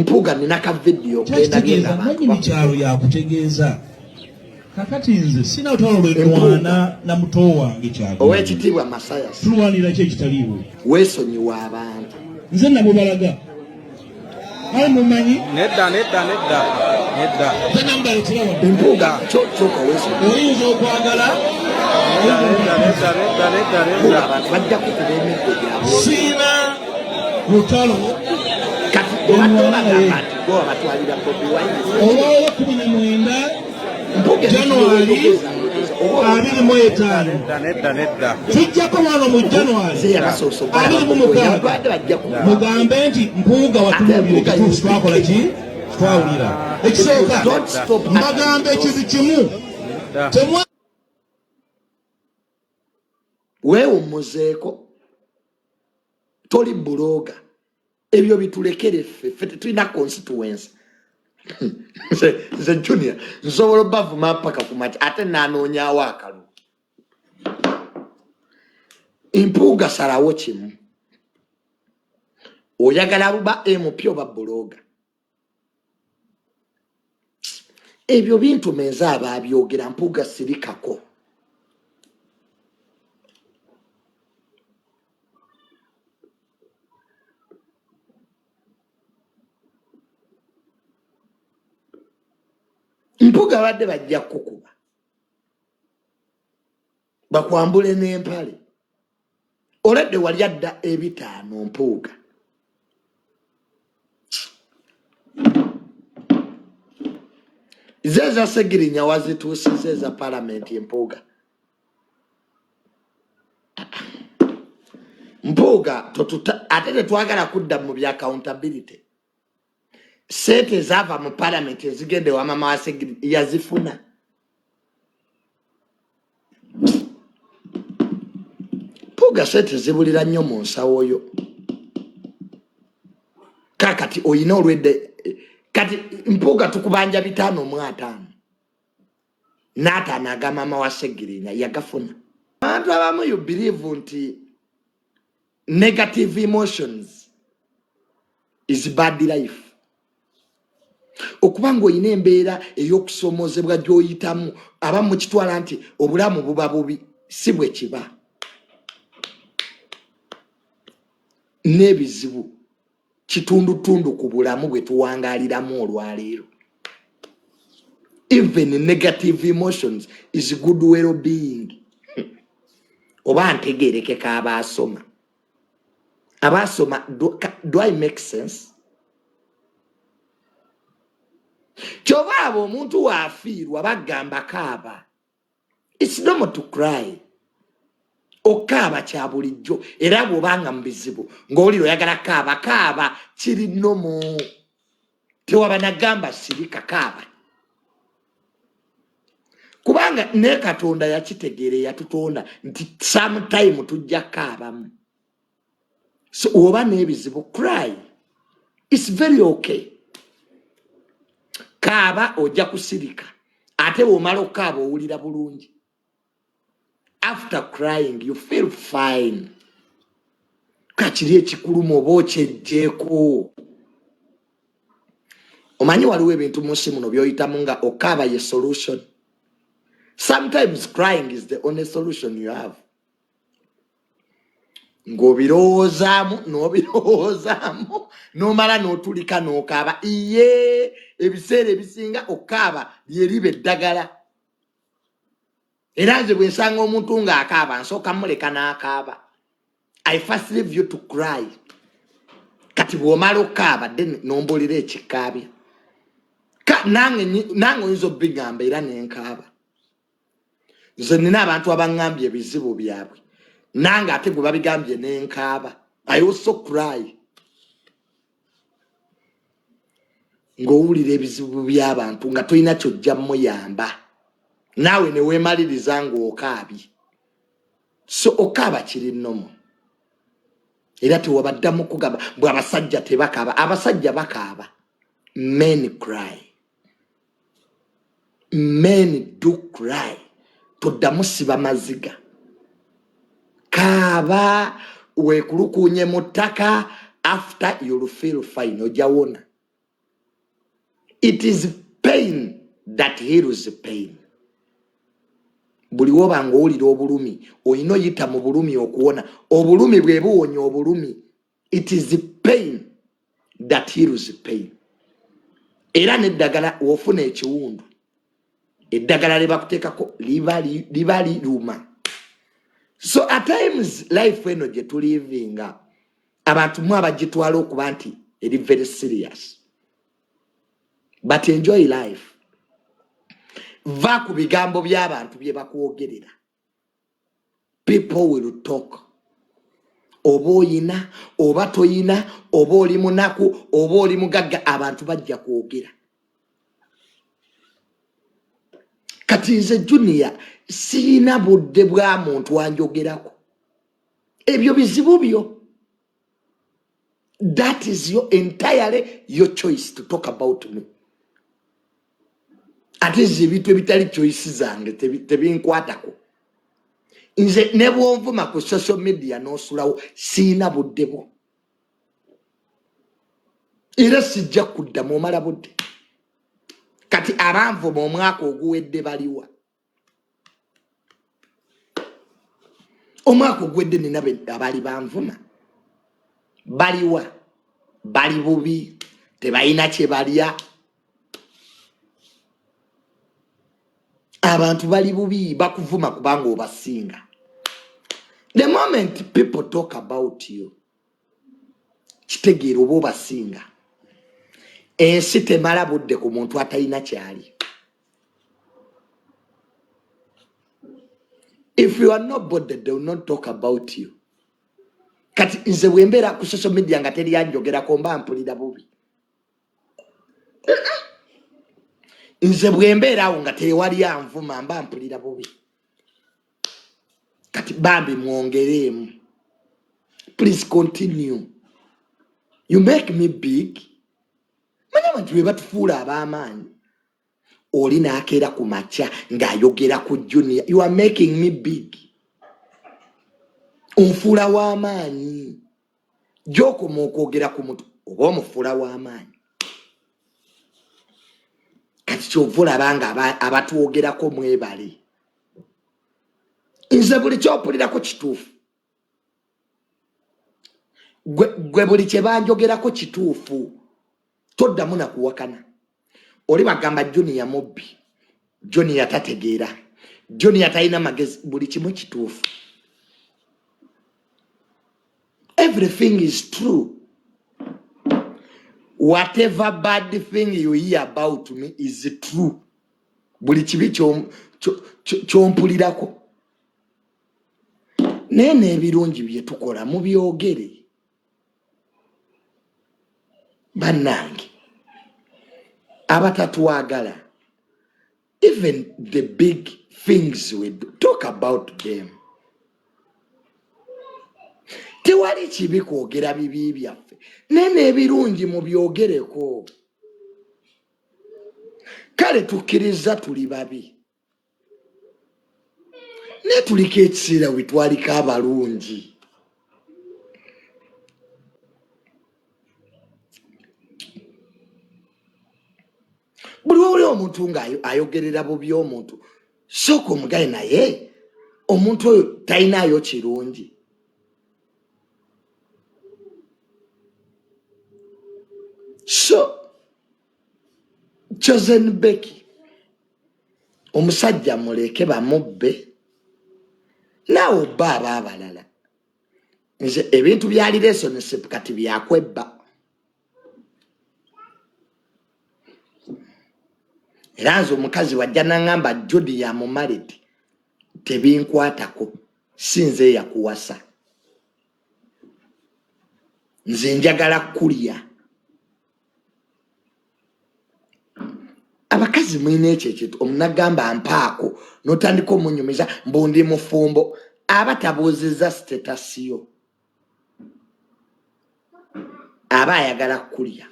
Mpuga ninaka video kwenda byenda manyi mikyalo ya kutegeeza kakati nze sina utalo lw'emwana na muto wange kyalo owekitiibwa Masaya tulwanira ki ekitaliiwo weesonyiwa abantu nze nabo balaga ali mumanyi nedda Mpuga kyokka weesonyiwa oyinza okwagala abantu bajja kukuba emiggo gyabwe siina lutalo kati obatolagamba nti go abatwalira Bobi Wine olwawo 19 January 25 nedda kijjako wano mu January 25 mugambe nti Mpuga watunuulira ekituufu twakola ki twawulira ekisooka mbagambe ekintu kimu weewummuzeeko toli buloga ebyo bitulekere ffe tetulina constituency nze Junior nsobola obavuma mpaka ku mati ate naanoonyaawo akalu Mpuga salawo kimu oyagala buba MP oba buloga ebyo bintu menze abaabyogera Mpuga sirikako Mpuga badde bajja kukuba bakwambule n'empale oledde wali adda ebitaano Mpuga zeza Segirinya wazituusize za parliament Mpuga ate tetwagala kudda mu bya accountability sente zava mu parliament zigende wa mama wa Segirinya yazifuna Mpuga sente zibulira nnyo mu nsawo oyo kakati oyina olwedde kati Mpuga tukubanja 5 n'ataano aga mama wa Segirinya yagafuna abantu abamu you believe nti negative emotions is bad life okubanga oyina embeera ey'okusoomozebwa gy'oyitamu abamu mukitwala nti obulamu buba bubi si bwe kiba n'ebizibu kitundutundu ku bulamu bwe tuwangaaliramu olwaleero even negative emotions is good well-being oba ntegeerekeka abaasoma do I make sense kyova abo omuntu waafiirwa bagamba kaaba it's normal to cry okaaba kya bulijjo era bw'obanga mu bizibu ng'oliro oyagala kaaba kiri nomo tewaba nagamba sirika kaaba kubanga ne Katonda yakitegeere yatutonda nti sometime tujja kaabamu so oba n'ebizibu cry it's very okay kaaba ojja kusirika ate bw'omala okaaba owulira bulungi after crying you feel fine kakiri ekikuluma oba okyejjeeko omanyi waliwo ebintu munsi muno by'oyitamu nga okaaba ye solution sometimes crying is the only solution you have ng'obirowoozaamu n'omala n'otulika n'okaaba iye ebiseera ebisinga okaaba lyeriba eddagala era nze bwe nsanga omuntu ng'akaaba nsooka muleka n'akaaba I first leave you to cry kati bw'omala okaaba then n'ombolera ekikaabya nange oyinza obbigamba era n'enkaaba nze nina abantu abaŋŋambye ebizibu byabwe nange ate gwe babigambye n'enkaaba I also cry ng'owulira ebizibu by'abantu nga tolina kyojja muyamba naawe ne weemaliriza ng'okaabye so okaaba kiri nnomo era tewabaddamu kugamba bwe abasajja tebakaaba abasajja bakaaba men cry men do cry toddamu siba maziga weekulukuunye mu ttaka after you'll feel fine ojawona It is pain that heals pain. Buli woba ng'owulira obulumi olina oyita mu bulumi okuwona. Obulumi bwe buwonya obulumi. It is pain that heals pain. Era n'eddagala wofuna ekiwundu, eddagala lye bakuteekako liba liruma. So at times life eno gye tulivinga abantu mwe abagitwala okuba nti eri very serious. But enjoy life. Va ku bigambo by'abantu bye bakwogerera. People will talk. Oba oyina, oba toyina, oba oli munaku, oba oli mugagga, abantu bajja kwogera. Kati nze Junior sirina budde bwa muntu anjogerako. Ebyo bizibu byo. That is entirely your choice to talk about me. Ate zibitwe bitali choice zange tebinkwatako. Nze ne bwonvuma ku social media n'osulawo siina budde bwo. Era sijja kuddamu omala budde. Kati abanvuma omwaka oguwedde baliwa. Omwaka oguwedde nina abali banvuma. Baliwa. Bali bubi. Tebalina kye balya. Abantu bali bubi bakuvuma kubanga obasinga. The moment people talk about you, kitegeera oba obasinga. Ensi temala budde ku muntu atalina kyali. If you are not bothered, they will not talk about you. Kati nze bwembeera ku social media nga teri yanjogerako mba mpulira bubi. Nze bwembeera awo nga tewali anvuma mba mpulira bubi. Kati bambi mwongereemu. Please continue. You make me big. Manya bantu bwe batufuula ab'amaanyi. Oli n'akeera ku makya ng'ayogera ku Junior. You are making me big. Onfuula w'amaanyi. Gy'okoma okwogera ku muntu oba omufuula w'amaanyi. Kati kyova olabanga abatwogerako mwebale. Nze buli ky'opulirako kituufu. Gwe buli kye banjogerako kituufu. Toddamu na kuwakana. Oli bagamba Junior mubbi. Junior tategeera. Junior talina magezi. Buli kimu kituufu. Everything is true. Whatever bad thing you hear about me is true. Buli kibi kyompulirako. Nene ebirungi bye tukola mu byogere. Bannange abatatwagala, even the big things we do, talk about them. Tewali kibi kwogera bibi byaffe. Nene ebirungi mu byogereko. Kale tukkiriza tuli babi. Ne tuliko ekiseera we twaliko abalungi. Buli oli omuntu nga ayogerera bubi omuntu, sooka omugaye naye omuntu oyo talinayo kirungi. So, Chosen Becky, omusajja muleke bamubbe, naawe obba abalala. Nze ebintu bya relationship kati byakwebba. Era nze omukazi wajja n'angamba Jodi ya mumaridi, tebinkwatako, si nze yakuwasa. Nze njagala kulya. Abakazi mwine ekyekintu omunagamba mpaako n'otandika omunyumiza mbundi mufumbo aba tabuuzizza status yo. Aba ayagala kulya.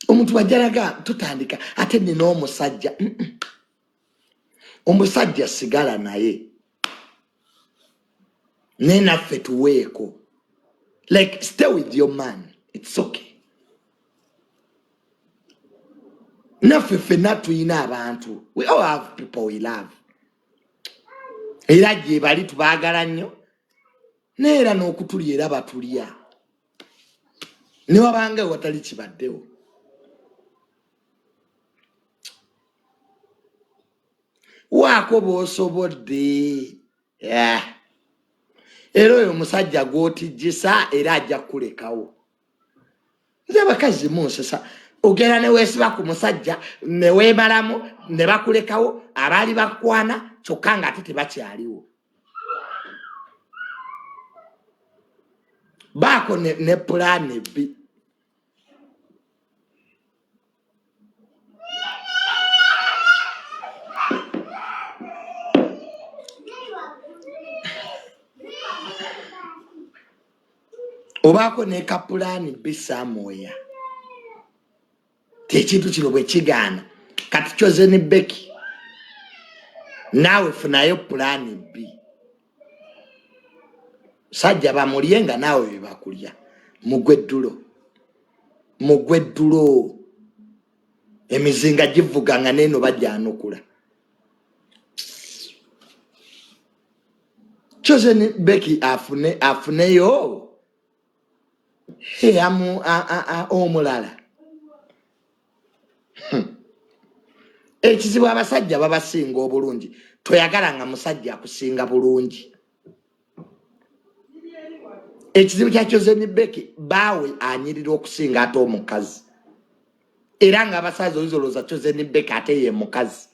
Omuntu wajjalaga tutandika ate nina omusajja. Omusajja sigala naye. nena ffe tuweeko. Like, stay with your man. It's okay. Naffe ffenna tuyina abantu. We all have people we love. Era gye bali tubaagala nnyo. Neera n'okutulya era batulya. Ne wabanga watali kibaddewo. Waako bw'osobodde. Era oyo omusajja gw'otijjisa era ajja kulekawo. Nze abakazi munsesa. Ogera ne weesiba ku musajja ne weemalamu ne bakulekawo abaali bakwana kyokka nga ate tebakyaliwo. Baako ne pulaani B. Obaako ne kapulaani B Samoya. Tekintu kino bwe kigaana kati kyoze ne Becky naawe funayo pulaani B. Sajja bamulye nga naawe bye bakulya mugwe ddulo emizinga givuga nga neeno bajjanukula. Kyoze ne Becky afuneyo omulala. Ekizibu abasajja babasinga obulungi. Toyagala nga musajja akusinga bulungi. Ekizibu kya Kyoze ne Becky baawe anyirira okusinga ate omukazi. Era nga abasaza oyinza Kyoze ne Becky ate ye mukazi.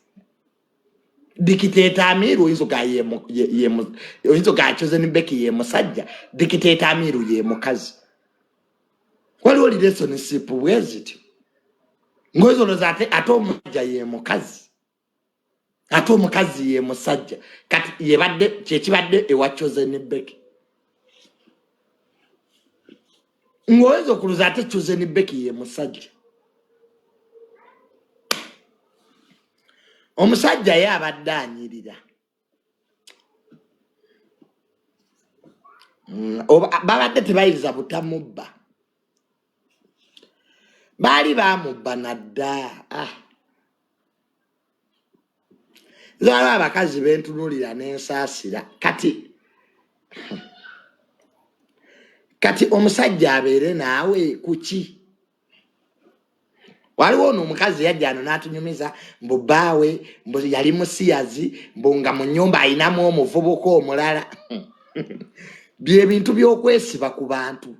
Dikiteeta Amiru oyinza ga Kyoze ne Becky ye musajja. Dikiteeta Amiru ye mukazi. Waliwo relationship bwezityo. Ngozoloza ate omusajja ye mukazi. Ate omukazi ye musajja. Kati yebadde kyekibadde ewa Kyoze ne Becky. Ngoweza okuluza ate Kyoze ne Becky ye musajja. Omusajja ye abadde anyirira. Babadde tebayiriza butamubba. Baali bamubba nadda. Zaala abakazi bentunulira n'ensaasira. Kati omusajja abeere naawe kuki? Waliwo ono omukazi yajja ano n'atunyumiza mbu bbaawe mbu yali musiyazi mbu nga mu nnyumba ayinamu omuvubuka omulala. Bye bintu by'okwesiba ku bantu.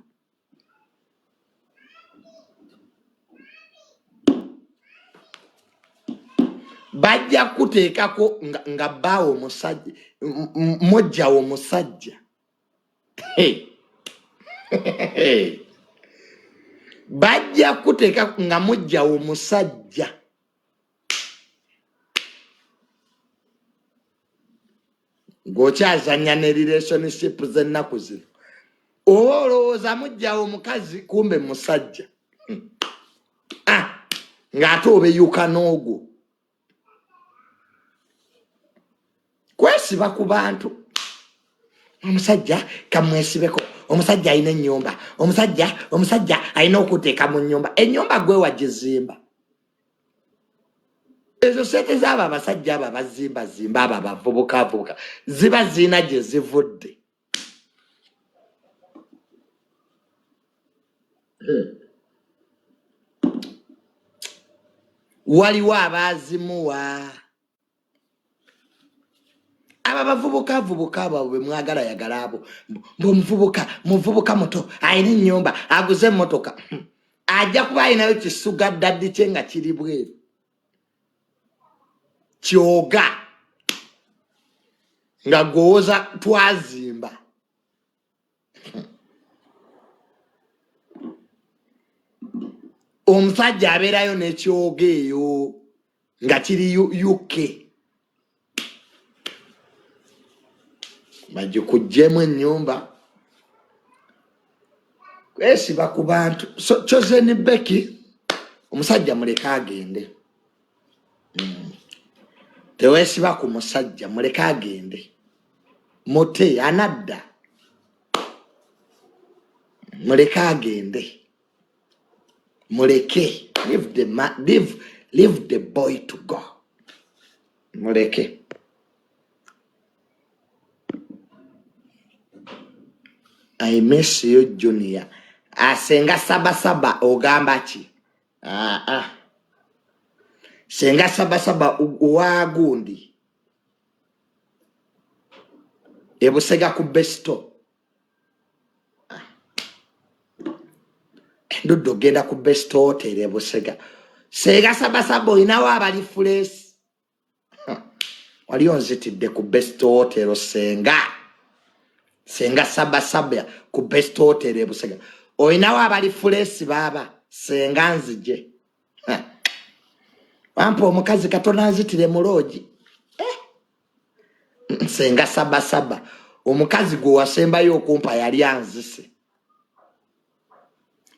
Bajja kuteekako nga bbaawe omusajja mojja omusajja. Bajja kuteeka nga mujja omusajja. Ng'okyazanya ne relationship z'ennaku zino. Olowooza mujja omukazi kumbe musajja. Ng'ate obeyuka n'ogwo. Kwesiba ku bantu. Omusajja kamwesibeko. Omusajja alina ennyumba. Omusajja alina okuteeka mu nnyumba. Ennyumba gwe wagizimba. Ezo sente z'abo abasajja abo abazimbazimba abo abavubuka ziba zina gye zivudde. Waliwo abaazimuwa. Aba bavubuka abo bwe mwagala yagala abo. Muvubuka muto alina ennyumba aguze emmotoka. Ajja kuba alinayo kisuga ddaddi kye nga kiri bweru. Kyoga nga gwoza twazimba. Omusajja abeerayo n'ekyoga eyo nga kiri UK. Bagikugyemu ennyumba. Kwesiba ku bantu. Kyoze ne Becky omusajja muleke agende. Teweesiba ku musajja muleke agende. Mote anadda. muleke agende muleke leave the boy to go muleke I miss you Junior asenga saba ogamba ki senga saba uwagundi ebusega ku besto ndodo genda ku besto hotel ebusega senga saba oyinawo abali flesh wali onzitidde ku besto hotel senga saba ku besto hotel ebusega oyinawo abali flesh baba senga nzije wampa omukazi katona nzitire muloji senga saba omukazi gwe wasembayo okumpa yali anzise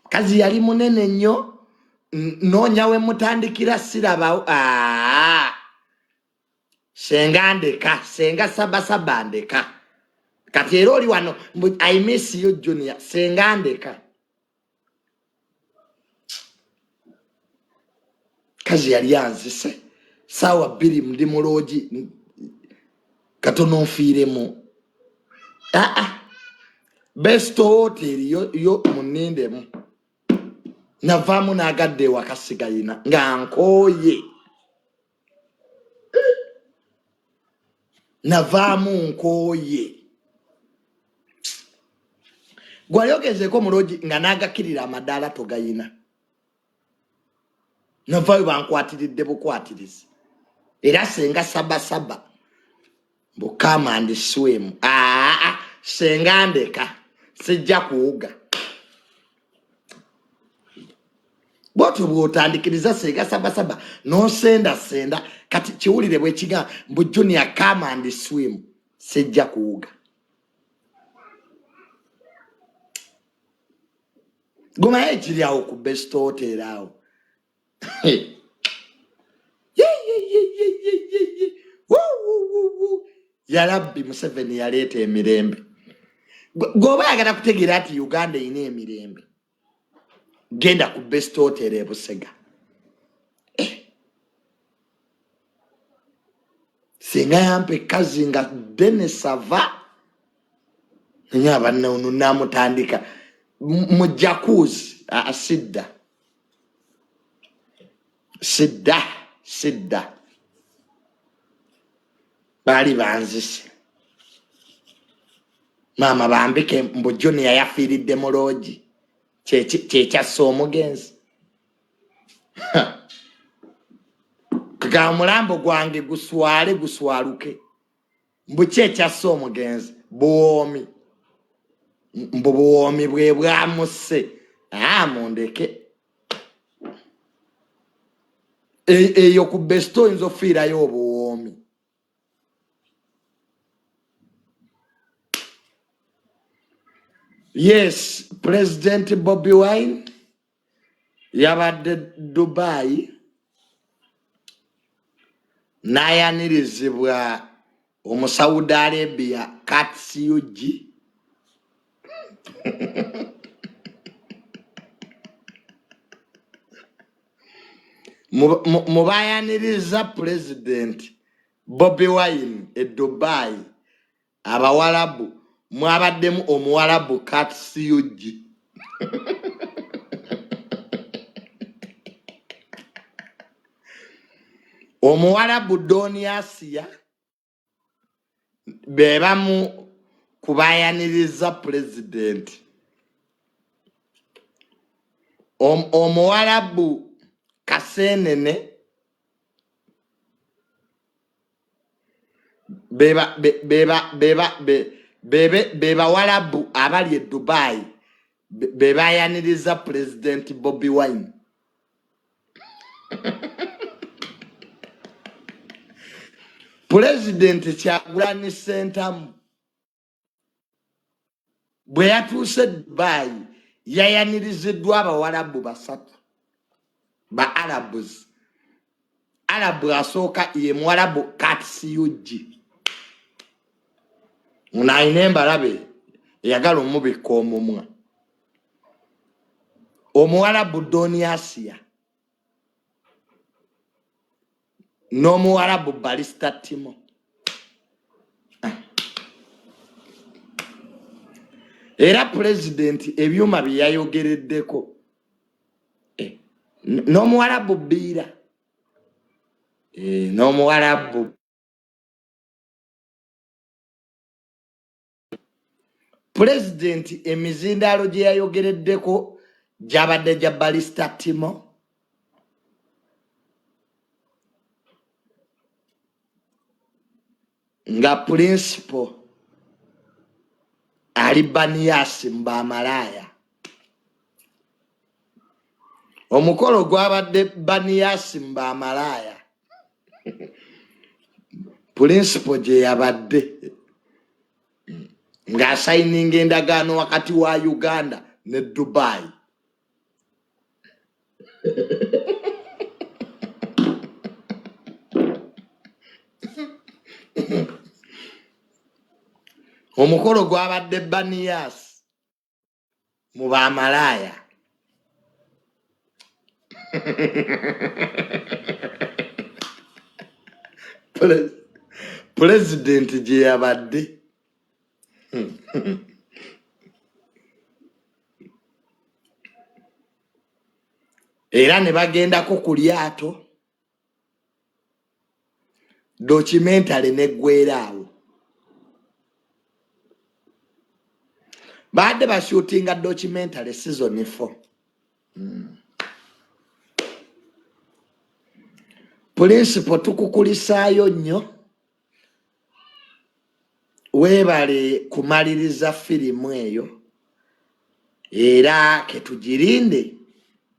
kazi yali munene nnyo nonya we mutandikira sirabawo senga ndeka senga saba ndeka kati era oli wano I miss you Junior senga ndeka kazi yali anzise sawa 2 ndi muloji katono nfiiremu best hotel yo munindemu navaamu nagadde wakasigayina nga nkoye navaamu nkoye gwayogezeko muloji nga nagakirira amadala togayina navaayo bankwatiridde bukwatirizi era senga saba bukama and swim senga ndeka sijja kuuga boto bwotandikiriza senga saba no senda kati kiwulire bwe kiga mbu Junior come and swim sijja kuuga goma ekiri awo ku best hotel awo ya Rabbi Museveni yaleeta emirembe goba yagala kutegeera ati Uganda ine emirembe genda ku best hotel ebusega singa yampe kazi nga denesava nyaba nonu namutandika mu jacuzzi sidda bali banzise mama bambike mbu Junior yafiiridde mu loji kyekyasse omugenzi kaga mulambo gwange guswaluke mbu kyekyasse omugenzi buwomi mbu buwomi bwe bwamuse mundeke eyo ku besto nzofiirayo obuwomi yes President Bobi Wine yabadde Dubai nayanirizibwa Saudi Arabia Katsiuji mubayaniriza President Bobi Wine Dubai abawalabu mwabaddemu omuwalabu Katsiuji omuwalabu Doniasia bebamu kubayaniriza President omuwalabu Kasenene beba walabu abali Dubai bebayaniriza President Bobi Wine President Kyagulanyi Ssentamu bwe yatuuse Dubai yayaniriziddwa abawalabu 3 ba Arabs Arabu asooka ye mwalabu Katsiuji unayine mbalabe yagala omubikka omumwa Omuwarabu Doni Asia n'Omuwarabu Barista Timo. Era president ebyuma byayogereddeko n'Omuwarabu Bira n'Omuwarabu president emizindalo gye yayogereddeko gyabadde gya Barista Timo. Nga principal ali Banias Mbamalaya. Omukolo gwabadde Banias Mbamalaya. Principal gye yabadde nga signing endagaano wakati wa Uganda ne Dubai. Omukolo gwabadde Banias mu Bamalaya. President gye yabadde. Era ne bagendako ku lyato documentary neggweeraawo. Badde bashootinga documentary season 4. Principal tukukulisaayo nnyo. Weebale kumaliriza firimu eyo. Era ketugirinde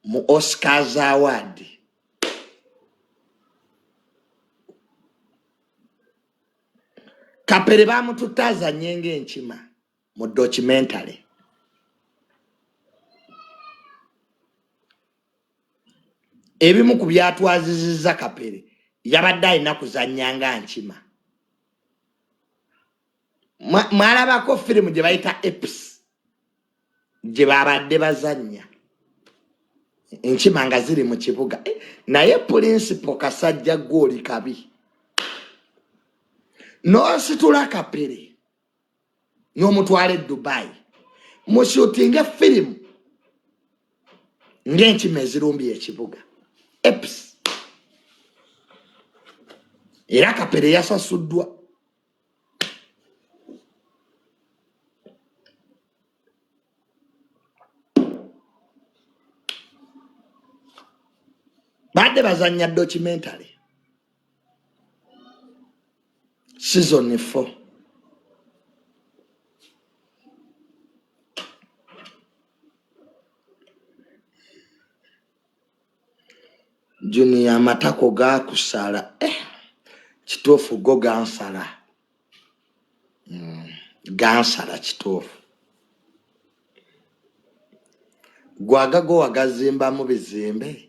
mu Oscars Award. Kapere bamututaza nyenga enkima mu documentary. Ebimu ku byatwazizizza Kapere yabadde alina kuzannyanga nkima. Mwalabako firimu gye bayita Eps gye babadde bazannya enkima nga ziri mu kibuga. Naye principal kasajja goli kabi n'ositula Kapere n'omutwale Dubai mushootinga firimu ng'enkima ezirumbye ekibuga Eps. Era Kapere yasasuddwa. Badde bazanya documentary season 4. Junior amatako gakusala kituufu go gansala. Gansala kituufu. Gwagago wagazimba mu bizimbe.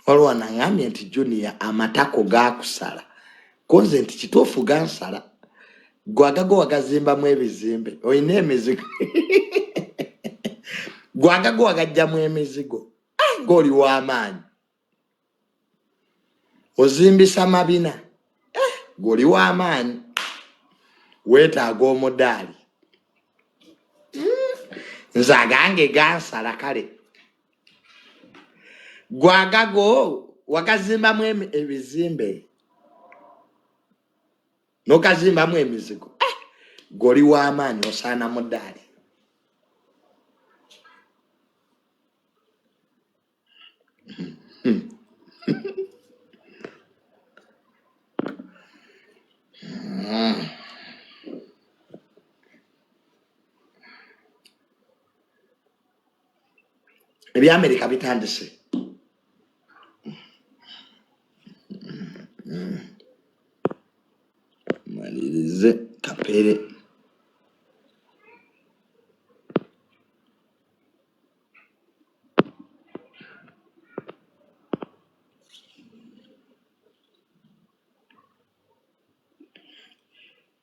Olwana ngambye nti Junior amatako gakusala. Konze nti kituufu gansala. Gwagago wagazimba mu ebizimbe. Oyina emizigo. Gwagago wagajja mu emizigo. Ng'oli w'amaanyi. Ozimbisa mabina. Ng'oli w'amaanyi. Weetaaga omudaali. Nze agange gansala kale. Gwagago wakazimbamu ebizimbe n'okazimbamu emizigo. Goli w'amaanyi osaana mudaali. Ebyamerika bitandise. Malirize Kapere.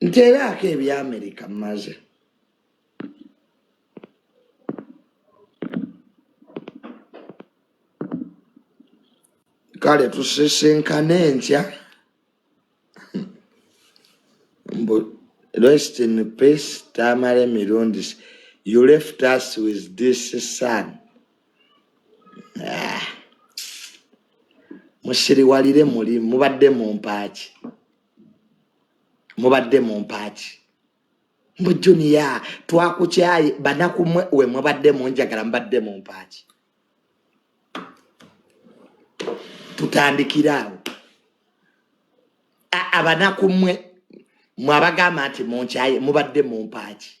Nteraako ebyamerika mmaze. kale tusisenkane ntya. Rest in peace, Tamale Mirundis. You left us with this son. Musiri walire muli mubadde mu mpaaki. Mubadde mu mpaaki. Mbu Junior twakukyaye banaku mwe we mubadde mu njagala mbadde mu mpaaki. Tutandikiraawo. Abanaku mwe mwabagamba nti munkyaye mubadde mu mpaaki.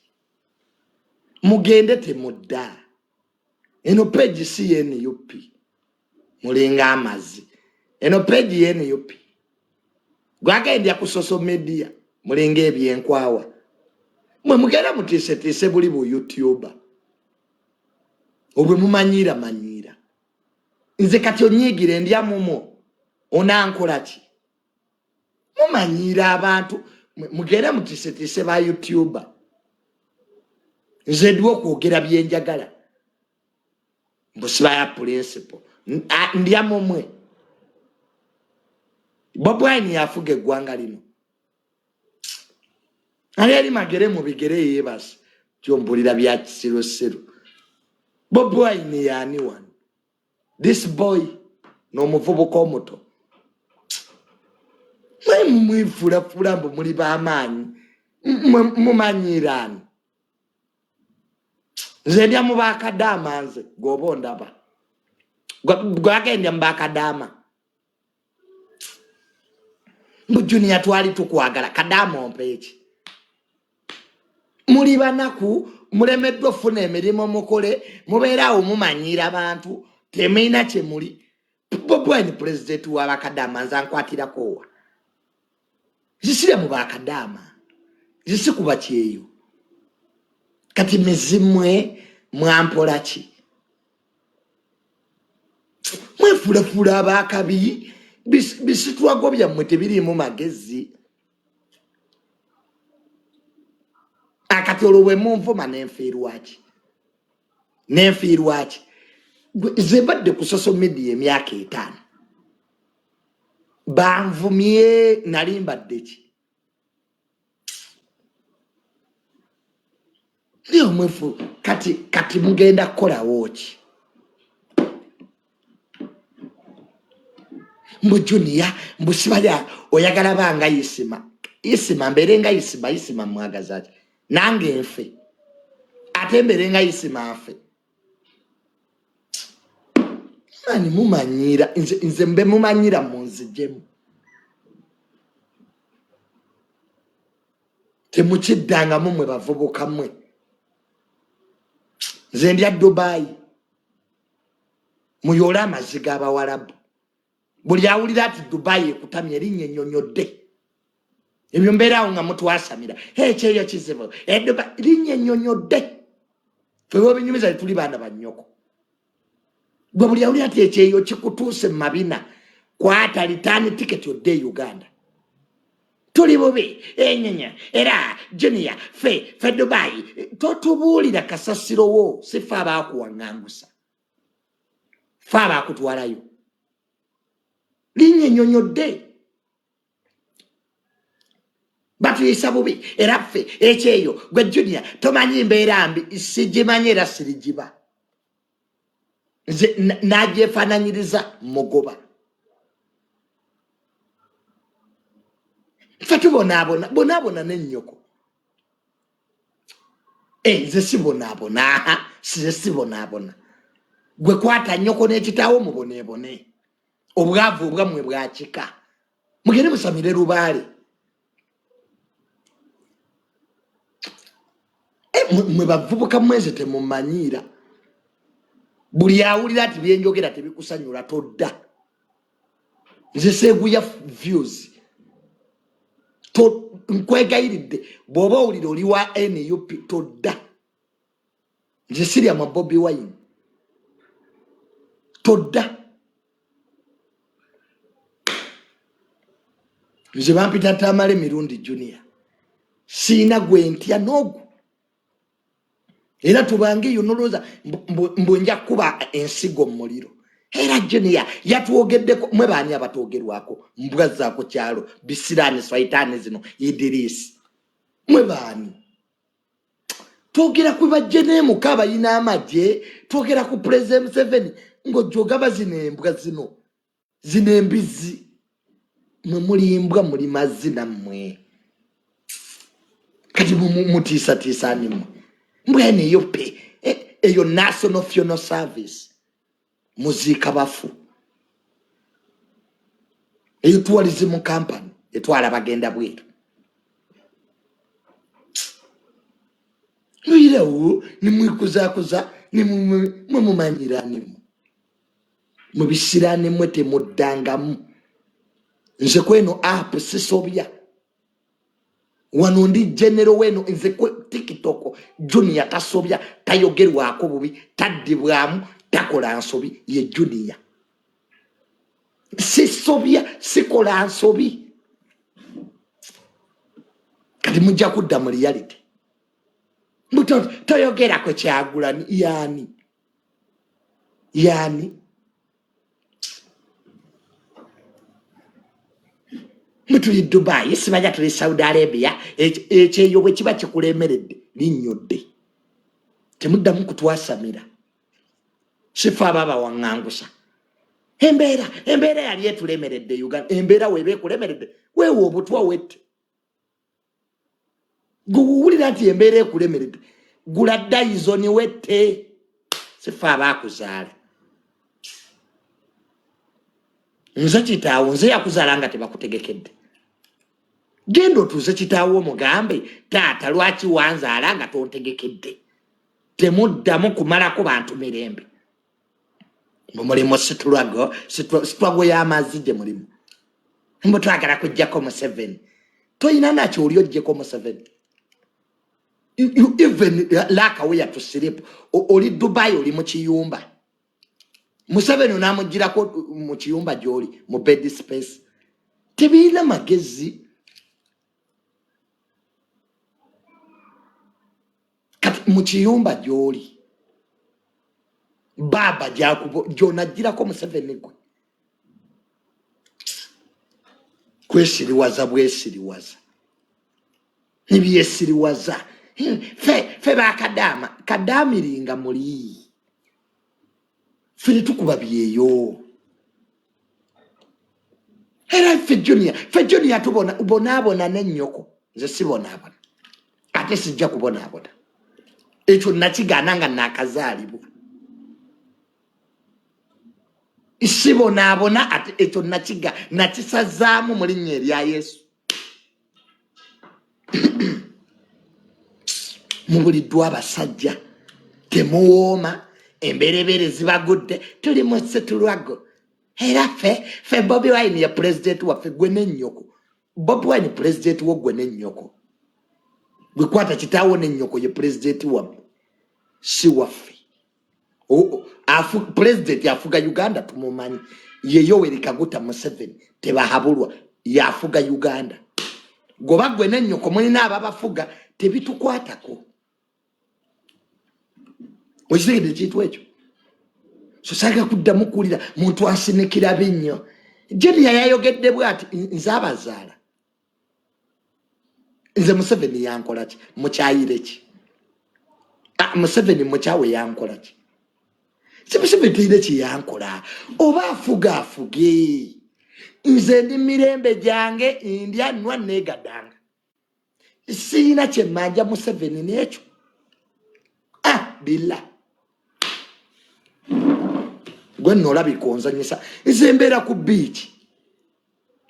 Mugende temudda. Eno page si NUP. Mulinga amazi. Eno page NUP. Gwagendya ku social media. Mulinga ebyenkwawa. Mwe mugenda mutiise buli bu YouTuber. Obwe mumanyira manyira. Nze kati onyigire ndya mumo. Onankola ki? Mumanyira abantu. Mugenda mutiise ba YouTuber. Nze ndwo kwogera byenjagala. Mbusibaya principle. Ndya mumwe. Bobi Wine yafuga eggwanga lino. Ali magere mu bigere yebasi. Kyombulira bya kisirosiro. Bobi Wine yani wano. This boy no muvubuka omuto. Mwifula mbu muli b'amaanyi. Mumanyirani. Nze ndya mu bakadama nze gobo ndaba. Gwagenda mu bakadama. Mbu Junior twali tukwagala kadama ompeeki. Muli banaku mulemeddwa ofuna emirimu mukole mubeeraawo mumanyira abantu temulina kye muli. Bobi Wine president w'abakadama nze ankwatirako wa. Zisire mu bakadama. Zisikuba kyeyo. Kati mizimwe mwampola ki? Mwefulafula abakabi bisitwago byammwe tebiriimu magezi. Akati olwo bwe munvuma nenfiirwaki. Nenfiirwaki. Ze badde ku social media emyaka 5. Banvumye nali mbadde ki? Leo mwefu kati mugenda kola wochi. Mbu Junior mbu sibalya oyagala banga yisima. Yisima mberenga yisima mwagazaje. Nange nfe. Ate mberenga yisima afe. Mani mumanyira nze mbe mumanyira munzijemu. Temukiddanga mumwe bavubuka mwe. Nze ndya Dubai. Muyola amaziga abawarabu. Buli awulira ati Dubai ekutamye erinnya ennyonnyodde. Ebyo mbeeraawo nga mutwasamira. Ekyeyo kizibu. Dubai erinnya ennyonnyodde. Ffe b'obinyumiza tuli baana ba nnyoko. Gwe buli awulira ati ekyeyo kikutuuse mu mabina. Kwata litaani tiketi odde Uganda. Tuli bubi enyenya era Junior fe Dubai totubuulira kasasiro wo sifa abakuwaŋŋangusa. Fa abakutwalayo. Linnya ennyonnyodde. Batuyisa bubi era ffe ekyeyo gwe Junior tomanyi mbeera mbi sigimanyi era sirigiba. Nze nagyefaananyiriza mugoba. Fatu bonabona n'ennyoko. Nze sibonabona. Sibonabona. Gwe kwata nnyoko n'ekitaawo muboneebone. Obwavu obwammwe bwakika. Mugende musamire lubaale. Mwe bavubuka mweze temumanyira. Buli awulira ati byenjogera tebikusanyula todda. Nze seeguya views. Nkwegayiridde bw'oba owulira oli wa NUP todda. Nze sirya mwa Bobi Wine. Todda. Nze bampita Tamale Mirundi Junior. Siina gwe ntya n'ogu. Era tubange yo noloza mbonja kuba ensigo mu muliro. era Junior yatuogeddeko mwe baani abatogerwako mbwa zaako kyalo bisirani swaitani zino Idris mwe baani twogera ku bajjene mukaba yina amaje twogera ku President 7 ngo jogaba zinembwa zino zinembizi mwe mulimbwa muri mazina mwe kati mutisa tisani mwe mbwene yope eyo National Funeral Service muzika bafu eyo tourism company etwala bagenda bwetu Uyirewo ni mwikuza ni mumanyirani mubisirane mwete mudangamu nze kweno app sisobya wanondi general weno nze kwe TikTok Junior tasobya tayogerwako bubi tadibwamu takola nsobi ye Junior sisobya sikola nsobi kati mujja kudda mu reality mbuto toyogera ko kyagula yani mutu yi Dubai sibaja tuli Saudi Arabia echeyo bwe kiba kikulemeredde linyodde temuddamu kutwasamira sifa baba wangangusha embera yali etulemeredde Uganda embera webe kulemeredde wewe obutwa wette guwulira nti embera ekulemeredde gula Dyson wette sifa abakuzaala nze kitaawo nze yakuzaalanga tebakutegekedde gendo tuze kitaawo mugambe taata lwaki wanzaala nga tontegekedde temuddamu kumalako bantu mirembe mulimo situlago y'amazzi mulimu mbo twagala kujjako mu 7 toyina nakyo oli ojjeko mu 7 even like a way to sleep oli Dubai oli mu kiyumba Museveni namugirako mu kiyumba gyoli mu bed space tebina magezi kati mu kiyumba gyoli baba jakubo jona girako Museveni gwe kwesiriwaza bwesiriwaza nibyesiriwaza fe bakadama kadamiringa muri fili tukuba byeyo era fe Junior tubona ubonabona n'ennyoko nze sibonabona ate sijja kubonabona ekyo nakigananga nakazaalibwa isibonabona ate ekyo nakisazaamu mu linnya erya Yesu mubuliddwa abasajja temuwooma emberebere zibagudde tuli mu setulwago era fe Bobi Wine ya president waffe gwe n'ennyoko Bobi Wine president wo gwe n'ennyoko gwe kwata kitaawo n'ennyoko ye president wammwe si waffe president yafuga Uganda tumumanyi ye Yoweri Kaguta Museveni tebahabulwa yafuga Uganda goba gwe n'ennyoko mulina ababafuga tebitukwatako Okitegedde ekintu ekyo so saga kuddamu kuwulira muntu asinikira binnyo Junior yayogedde bw'ati nze abazaala nze Museveni yankola ki mukyayire ki Museveni mukyawe yankola ki si Museveni teyina ki yankola oba afuge nze ndi mirembe gyange ndya nnwa neegadanga siyina kyemmanja Museveni n'ekyo bila gwe nolabika nyisa nze mbeera ku beach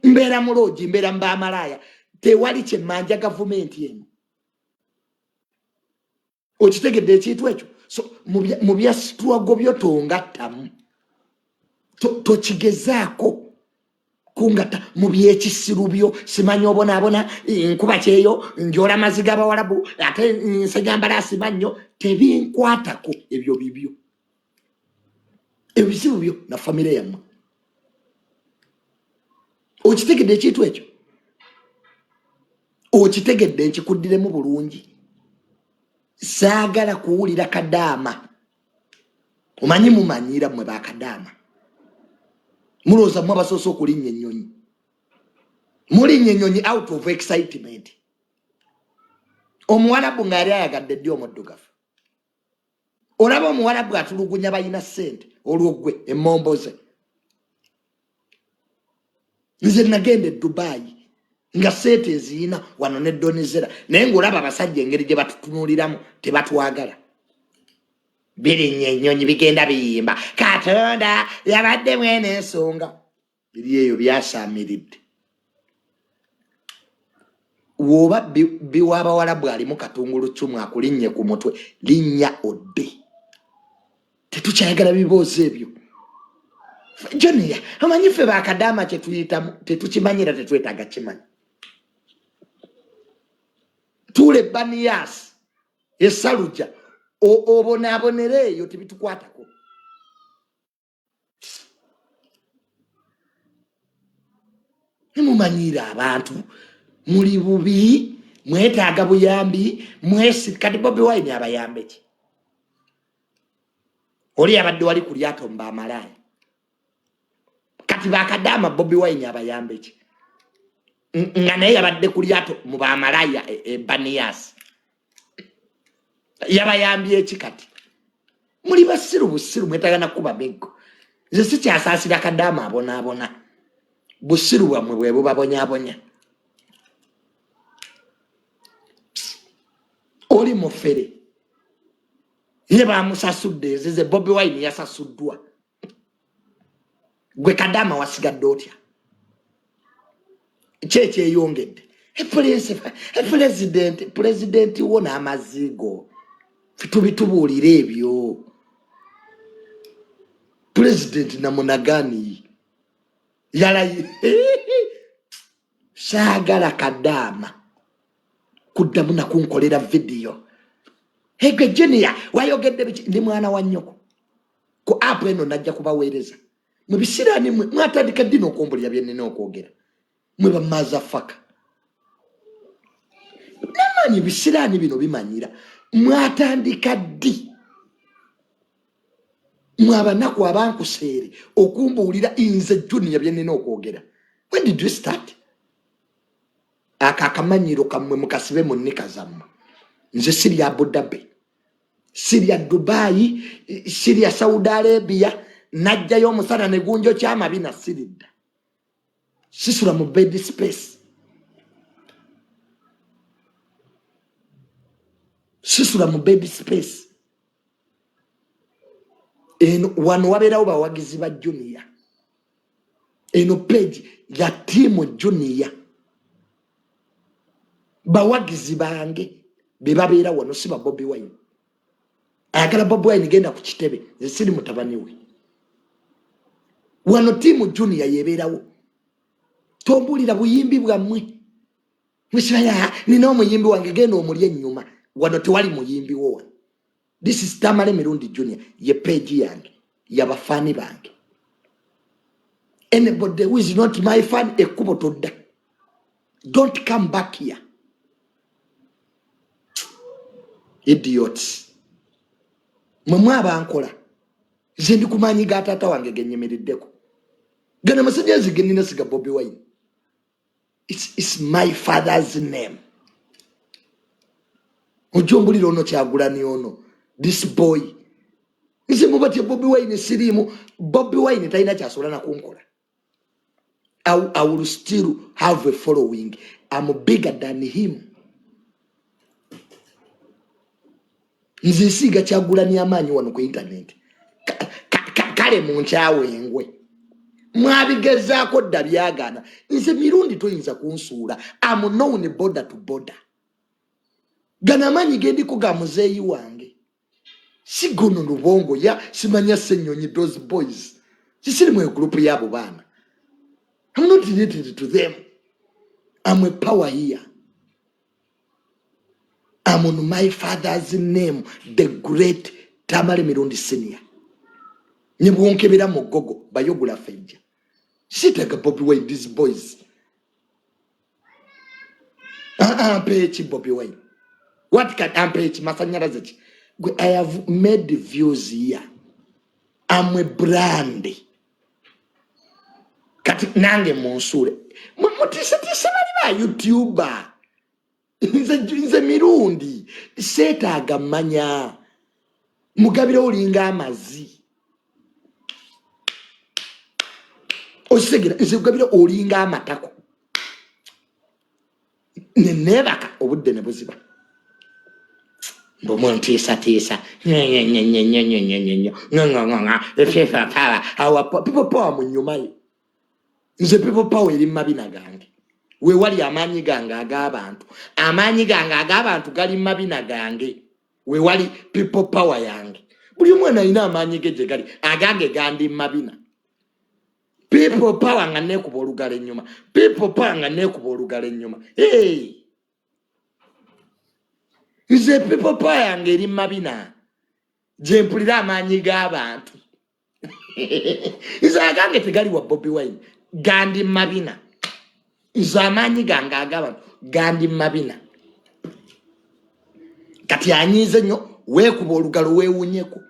mbeera mu lodge mbeera mbamalaya tewali kyemmanja gavumenti eno okitegedde ekintu ekyo so mu bya struggle byo tongattamu tokigezaako kungata mu byekisiru byo simanyi obonabona nkuba kyeyo njola maziga abawalabu ate nsejambala asimanyo tebinkwatako ebyo bibyo ebizibu byo na famire yammwe okitegedde ekintu ekyo okitegedde nkikuddiremu bulungi saagala kuwulira Kadaama omanyi mumanyira mmwe bakadaama muloza mwabasoso kulinnya ennyonyi mulinnya ennyonyi out of excitement omuwarabu ng'ali ayagadde ddi omuddugavu olaba omuwarabu atulugunya balina ssente olw'ogwe emmombo ze nze nagenda e Dubai nga ssente eziyina wano ne donizera naye ng'olaba abasajja engeri gye batutunuuliramu tebatwagala birinnya ennyonyi bigenda biyimba Katonda yabadde mwene ensonga biri eyo byasaamiridde woba biwabawalabu alimu katungulu cumu akulinnye ku mutwe linnya odde tetukyayagala biboozi ebyo Joniya amanyi ffe bakadaama kyetuyitamu tetukimanyira tetwetaaga kimanyi tule baniyasi esaluja obonaabonera eyo tebitukwatako nemumanyira abantu muli bubi mwetaaga buyambi mwesi kati Bobi Wine abayambe ki oli abadde wali ku lyato mba amalaya kati bakadaama Bobi Wine abayambe ki nga naye yabadde ku lyato mu bamalaya baniyasi yabayambye eki kati muli basiru busiru mwetaaga nakuba beggo nze sikyasaasira kadaama abonaabona busiru bwammwe bwe bubabonyabonya oli mufere ye bamusasudde ezize Bobi Wine yasasuddwa gwe kadaama wasigadde otya kyekyeyongedde pulezidenti wo n'amazigo tubitubuulira ebyo pulezidenti namunagani yalayi saagala kadaama kuddamu nakunkolera vidiyo egwe Junior wayogedde biki ndi mwana wa nnyoko ku app eno najja kubaweereza mu bisiraani mwe mwatandika ddi n'okumbulira bye nnina okwogera mwe bamazafaka namanyi bisiraani bino bimanyira mwatandika ddi mwabanaku abankuseere okumbuulira nze Junior bye nnina okwogera when did you start akakamanyiro kammwe mukasibe mu nnika zammwe nze siri Abu Dhabi siri ya Dubai siri ya Saudi Arabia najjayo omusana ne gunjo kyamabi nasiridda sisula mu bed space sisula mu bed space eno wano wabeerawo bawagizi ba Junior eno page ya tiimu Junior bawagizi bange bebabeera wano si ba Bobi Wine ayagala Bobi Wine genda ku kitebe nze siri mutabani we wano tiimu Junior yebeerawo tombulira buyimbi bwammwe mwesibaya nina omuyimbi wange genda omuli ennyuma wano tewali muyimbi wo this is Tamale Mirundi Junior ye page yange yabafaani bange anybody who is not my fan ekkubo todda don't come back here idiots mwe abankola nze ndi kumanyi ga taata wange genyemeriddeko gana masanyalaze genina siga Bobi Wine it's my father's name ojombulira ono kyagulani ono this boy nze mubatye Bobi Wine sirimu Bobi Wine talina kyasobola na kunkola I will still have a following I'm bigger than him nze siga kyagulani amaanyi wano ku internet kale munkyawe engwe mwabigezaako dda byagana nze mirundi toyinza kunsuula I'm known border to border gana amaanyi gendiko ga muzeeyi wange si gono lubongo ya simanya Ssenyonyi those boys sisiri mu group yabo baana I'm not related to them I'm a power here I'm on my father's name, the great Tamale Mirundi Senior. Nyebwonkebera mu gogo bayogula fejja. Sitaga Bobi Wine these boys. Pechi Bobi Wine. What can Pechi masanyalaze? I have made views here. I'm a brand. kati nange munsule mutise bali ba YouTuber nze mirundi seetaaga mmanya mugabira olinga amazi osegera nze mugabira olinga amatako nebaka obudde ne buziba bomontiisa people power mu nyuma ye nze people power eri mabina gange we wali amaanyi gange ag'abantu gali mabina gange we wali people power yange buli omwana alina amaanyi ge gye gali agange gandi mabina people power nga neekuba olugalo ennyuma people power nga neekuba olugalo ennyuma nze people power yange eri mabina gye mpulira amaanyi g'abantu nze agange tegali wa Bobi Wine gandi mabina nze amaanyi gange ag'abantu gandi mabina kati anyiize nnyo weekuba olugalo weewunyeko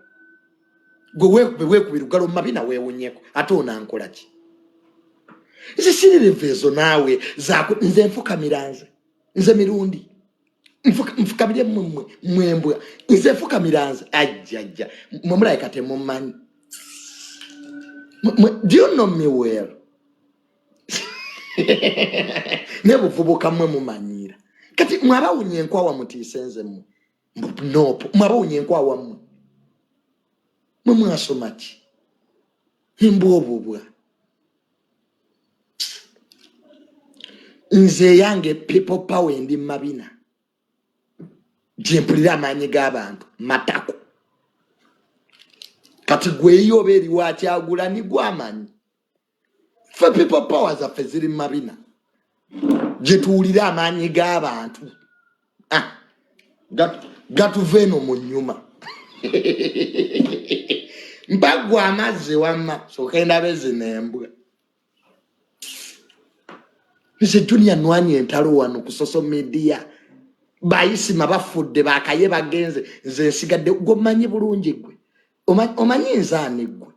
gwe weekuba olugalo mabina weewunyeko ate onankola ki nze sirireveezo naawe nze nfukamira nze mirundi nfukamire mwembwa nze nfukamira nze ajjajja mwemulabika temummanyi do you know me well ne buvubuka mwe mumanyira kati mwabawunye enkwawa mutiise nze mmwe nopo mwabawunye enkwawa mmwe mwasoma ki mbwobubwa nze yange people power ndi mabina gye mpulira amaanyi g'abantu matako kati gweyo obeeri wakyagulani gw'amanyi fe people power zaffe ziri mabina gye tuwulira amaanyi g'abantu gatuva eno mu nnyuma mpagwa amazzi wamma soka endabe zinembwa nze dunia nwani entalo wano ku social media bayisima bafudde bakaye bagenze nze nsigadde gomanyi bulungi gwe omanyi nzaani gwe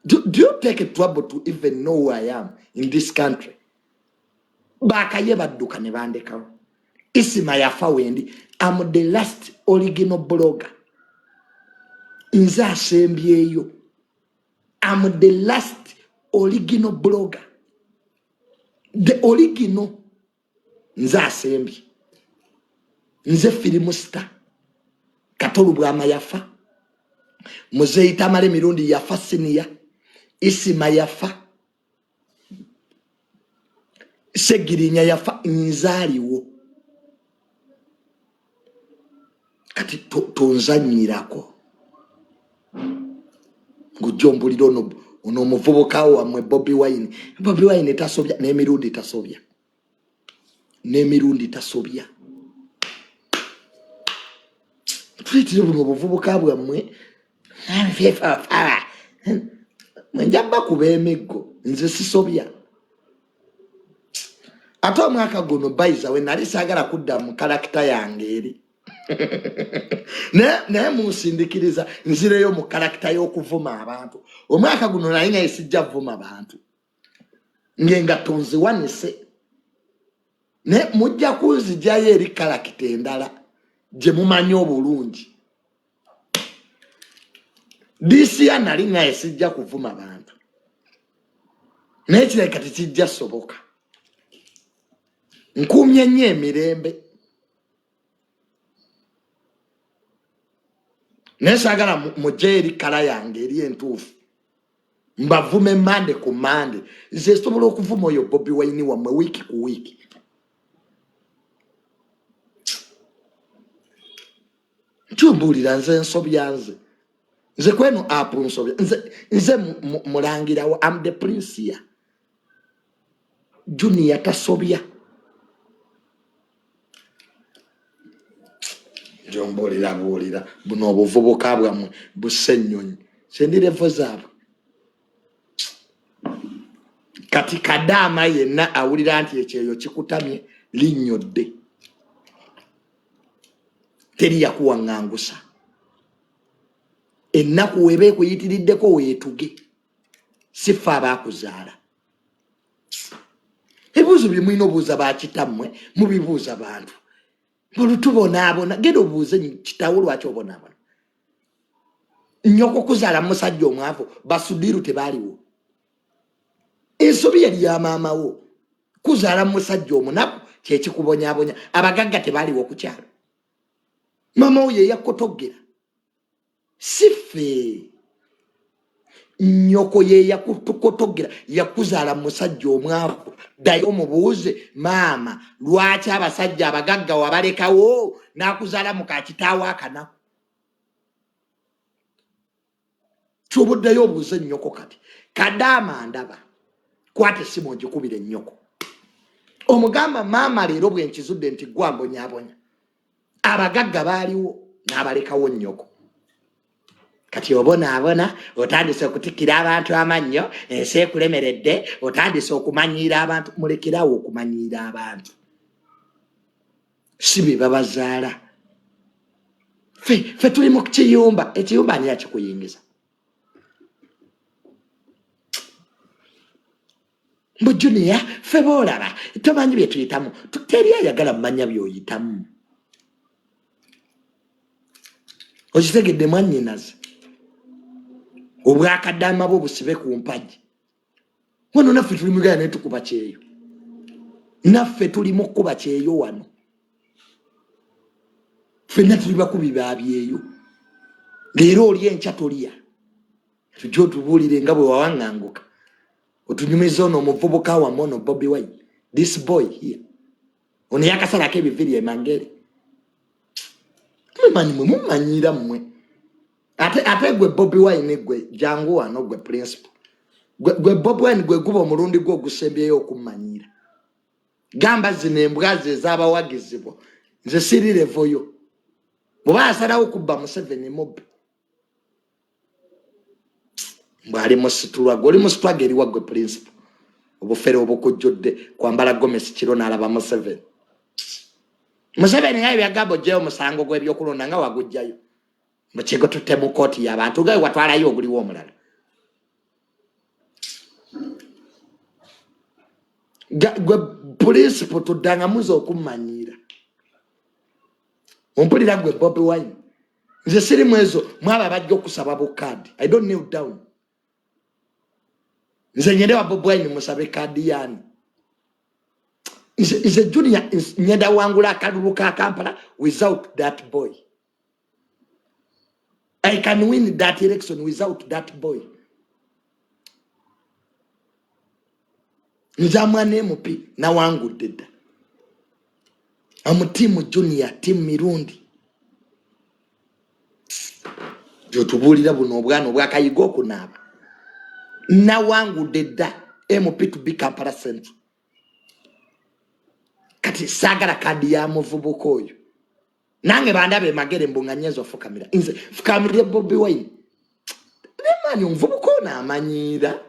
do you take a trouble to even know who I am in this country bakaye badduka ne bandekawo isima yafa wendi I'm the last original blogger nze asembyeyo I'm the last original blogger the original nze asembye nze film star Katolu Bwama yafa Muzeita male mirundi yafa sinia isima yafa segirinya yafa nzaliwo kati tonzanyirako ngujombuliro ono muvubuka wamwe Bobi Wine tasobya n'emirundi tasobya twitire buno buvubuka bwamwe mwenjamba kuba emiggo nze sisobya ate omwaka guno bayiza we nali saagala kudda mu karakita yange eri naye munsindikiriza nzireyo mu karakita y'okuvuma abantu omwaka guno nali naye sijja vuma abantu ngengatto nziwanise ne mujja kunzijjayo eri karakita endala gye mumanyi obulungi disiya nali naye sijja kuvuma abantu naye kirabika tekijja soboka nkuumye nnyo emirembe naye saagala mujje eri kala yange eri entuufu mbavume mande ku mande nze sobola okuvuma oyo Bobi Wine wammwe wiiki ku wiiki nkyumbuulira nze nsobya nze kweno apu nsobya nze mulangirawo am the prince here Junior tasobya buulira buno obuvubuka bwammwe busse ennyonyi sendirevo zaabwe kati Kadaama yenna awulira nti ekyeyo kikutamye linnyodde teri yakuwaŋŋangusa ennaku weba ekuyitiriddeko weetuge sifa abaakuzaala ebibuuzo bye mulina obuuza bakitammwe mubibuuza abantu bulutubonaabona genda obuuze kitawo lwaki obonaabona nnyoko kuzaala musajja omwavu basudiru tebaaliwo ensobi yali ya maama wo kuzaala musajja omunaku kyekikubonyaabonya abagagga tebaaliwo ku kyalo maama wo ye yakotogera sife nnyoko ye yakutokotogera yakuzaala musajja omwavu ddayo mubuuze maama lwaki abasajja abagagga wabalekawo n'akuzaala mukakitaawo akanaku kyobuddayo obuuze nnyoko kati kadaama ndaba kwate simu ogikubire nnyoko omugamba maama leero bwe nkizudde nti gwambonyaabonya abagagga baaliwo n'abalekawo nnyoko kati obonaabona otandise okutikira abantu amannyo ensi ekulemeredde otandise okumanyiira abantu mulekerawo okumanyiira abantu si be babazaala fe tuli mu kiyumba ekiyumba ani yakikuyingiza mbu Junior fe boolaba tomanyi bye tuyitamu teri ayagala mumanya byoyitamu okitegedde mwannyinaze obwakaddaama bwo busibe ku mpagi wano naffe tuli mugaya naye tukuba kyeyo naffe tuli mu kkuba kyeyo wano ffenna tuli bakubi babyeyo leero oli enkya tolya tujja otubuulire nga bwe wawaŋŋanguka otunyumiza ono omuvubuka wamu ono Bobi Wine this boy here ono yakasalako ebiviri emangere mwemanyi mwe mumanyira mmwe ate gwe Bobi Wine gwe jangu wano gwe principal gwe Bobi Wine gwe guba omulundi gwo ogusembyeyo okumanyira gamba zino embwazi ez'abawagizibwa nze siri levoyo bw'oba asalawo okubba Museveni mubbi mbwali musitulwa gwe oli musitwaga eriwa gwe principal obufere obukujjudde kwambala Gomesi kiro n'alaba Museveni nga ebyagamba oggyayo omusango gw'ebyokulonda nga wagujjayo mukigo tutte mu kooti y'abantu gawe watwalayo oguliwo omulala gwe principal tuddangamuza okumanyiira ompulira gwe Bobi Wine nze siri mu ezo mwaba bajja okusaba bukaadi I don't kneel down nze nyende wa Bobi Wine musabe kaadi yaani nze Junior nyenda wangula akalulu ka Kampala without that boy I can win that election without that boy nzamwana MP na wangu deda amutimu Junior team mirundi jotubulira buno obwana obwakayiga okunaaba na wangu deda MP to be Kampala Central kati sagala kadi ya muvubuka oyo nange bandabe magere mbunganyezo fukamira inze fukamira Bobi Wine lemani umuvubuka ona amanyira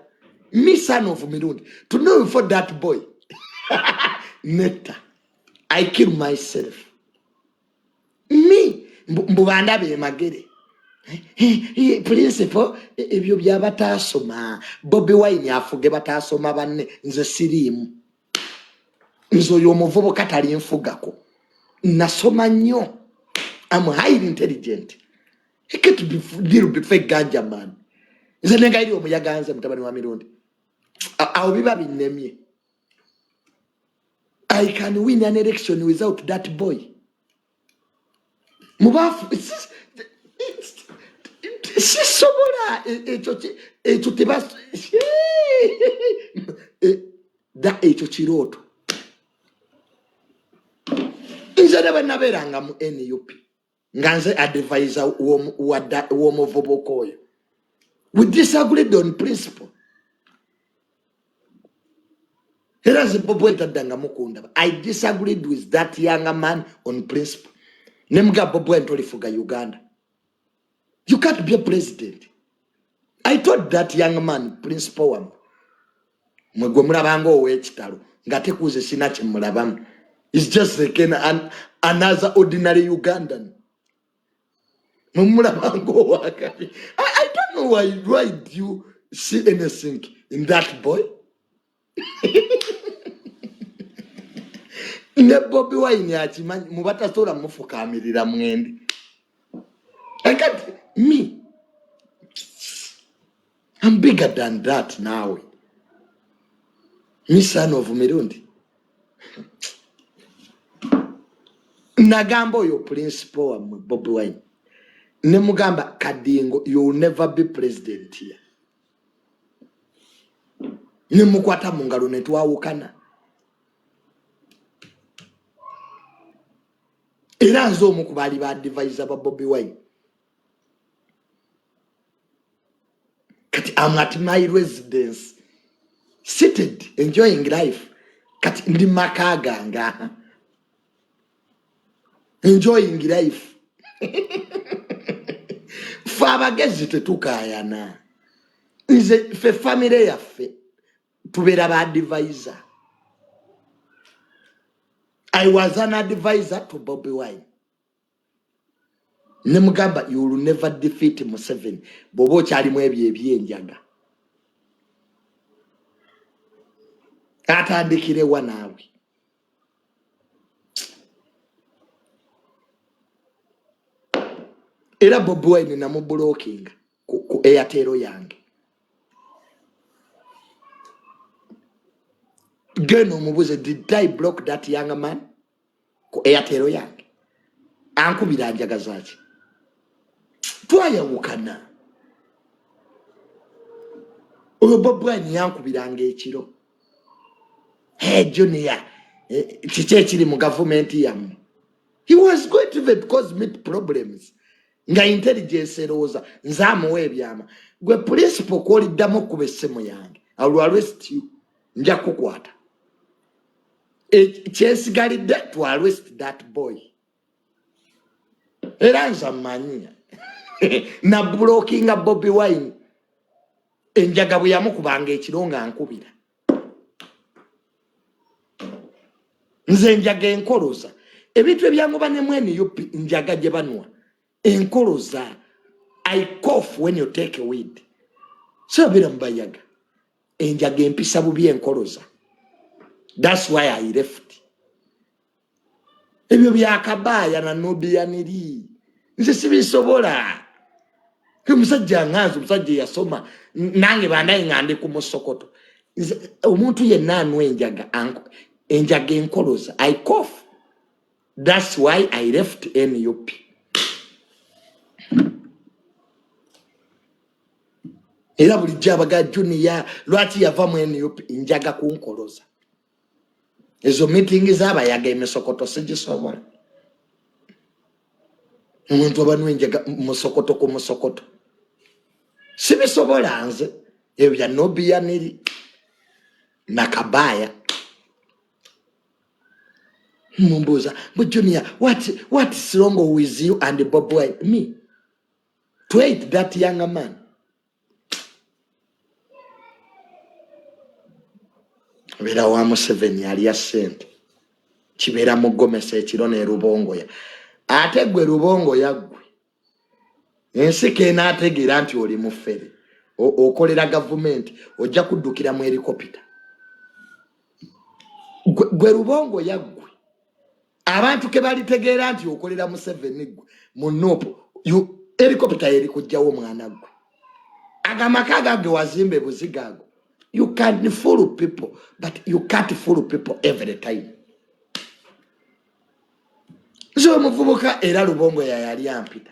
misano of mirundi to know for that boy neta I kill myself me mbubandabe magere principal ebyo byabatasoma Bobi Wine afuge batasoma banne nze sirimu nzo yo muvubuka tali nfugako nasoma nnyo I'm highly intelligent he can't be little bit fake ganja man nze nenga iri omuyaga nze mutabani wa mirundi awo biba binnemye I can win an election without that boy mubafu sisobola ekyo tebas da ekyo kirooto nze nebe nabeeranga mu NUP nga nze advisor w'omuvubuka oyo we disagreed on principle era nze Bobi Wine taddanga mukunda I disagreed with that young man on principle nemuga Bobi Wine tolifuga Uganda you can't be a president I told that young man principle wamu mwegwe mulabanga ow'ekitalo nga tekuuze sina kyemulabamu it's just like another ordinary Ugandan mumulabango wakati I don't know why do you see anything in that boy ne Bobi Wine akimanyi mubatasobola mufukamirira mwende. I can't, me, I'm bigger than that now. Me son of Mirundi. Nagambo your principal Bobi Wine. Nemugamba Kadingo, you will never be president here. Nemukwata mungalo netwawukana. Era nzo mukubali ba advisor ba Bobi Wine. Kati I'm at my residence, seated, enjoying life. Kati ndi makaganga. Enjoying life. Fabagezi tetukayana. Nze fe family yaffe tubera ba advisor. I was an advisor to Bobi Wine. Nemugamba, you will never defeat Museveni. Bobo chali mwebye enjaga. Atandikire wanawe. Era Bobi Wine namublocking ku Airtel yange. Geno mubuze, did I block that young man? Ku Airtel yange. Ankubira njaga zaki. Twayawukana. Oyo Bobi Wine yankubiranga ekiro. Hey Junior, chiche chiri mu government yamu. He was going to cause me problems. Nga intelligence eroza nzamu webyama. Gwe principal koli damo kubesemo yange. I will arrest you. Nja kukwata. Chesi gali that to arrest that boy. Eranza mania. Na blocking a Bobi Wine. Enjaga buyamu kubanga ekironga ankubira. Nze njaga enkoloza. Ebintu ebyangu bane mwene yupi njaga gye banwa. Enkoloza. I cough when you take a weed. So bira mbayaga. Enjaga empisa bubi enkoloza. That's why I left. Ebyo byakabaya na nobya niri. Nze sibisobola. Kumusajja nganzo musajja yasoma nange bandaye ngande ku Musokoto. Omuntu yenna anwe enjaga anko. Enjaga enkoloza. I cough. That's why I left NUP. Era buli jabaga Junior lwati yava mu NUP njaga kunkoloza. Ezo meeting z'abayaga Musokoto sigisobola. Omuntu abanwe njaga Musokoto ku Musokoto. Sibisobola nze ebya nobya niri nakabaya. Mumbuza, but Junior, what is wrong with you and Bobi Wine? Me? To hate that younger man. Vera wa Museveni yali yasente. Kibera mugomese ekirone Rubongo ya. Ate gwe Rubongo yaggwe. Ensike n'ategeera nti oli mufere. Okolera government ojja kuddukira mu helicopter. Gwe Rubongo yaggwe. Abantu ke balitegeera nti okolera Museveni gwe mu nopo helicopter eri kujjawo mwana gwe. Agamakaga gwe wazimbe buzigago. You can fool people, but you can't fool people every time. So muvubuka era Rubongo yali ampita.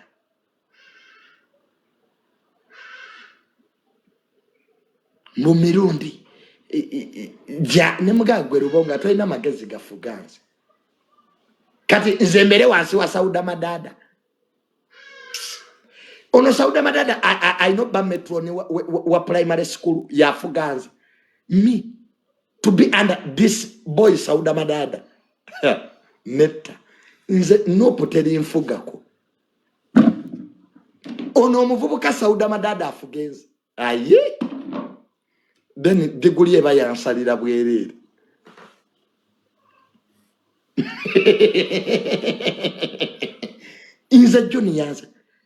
Mu mirundi ja nemugagwe Rubongo atolina magezi gafuganze. Kati nzembere wansi wa Sauda Madada. Ono Sauda Madada, I know ba metro ni wa primary school ya Fuganza. Me, to be under this boy Sauda Madada. Neta. Nze no poteri infugako. Ono muvubuka Sauda Madada afugenza. Aye. Then deguliye bayansalira bwerere. Inza Junior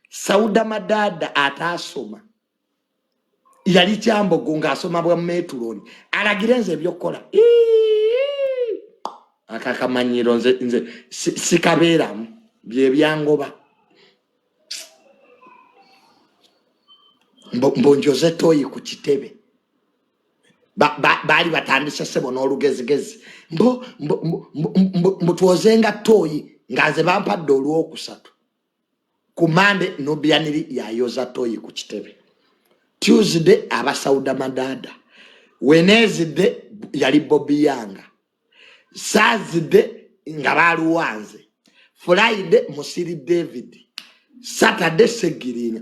Sauda Madada atasoma yali Kyambogo ng'asoma bwa metuloni alagirenze ebyokola akakamanyiro nze sikabeeramu bye byangoba mbonjoze toyi ku kitebe bali batandise sebo n'olugezigezi mbutuozenga toyi ngaze bampadde olwokusatu ku Monday Nubianiri yayoza toyi ku kitebe. Tuesday abasauda madada, Wednesday yali Bobby Yanga, Thursday ngabalu wanze, Friday Musiri David, Saturday Segirinya.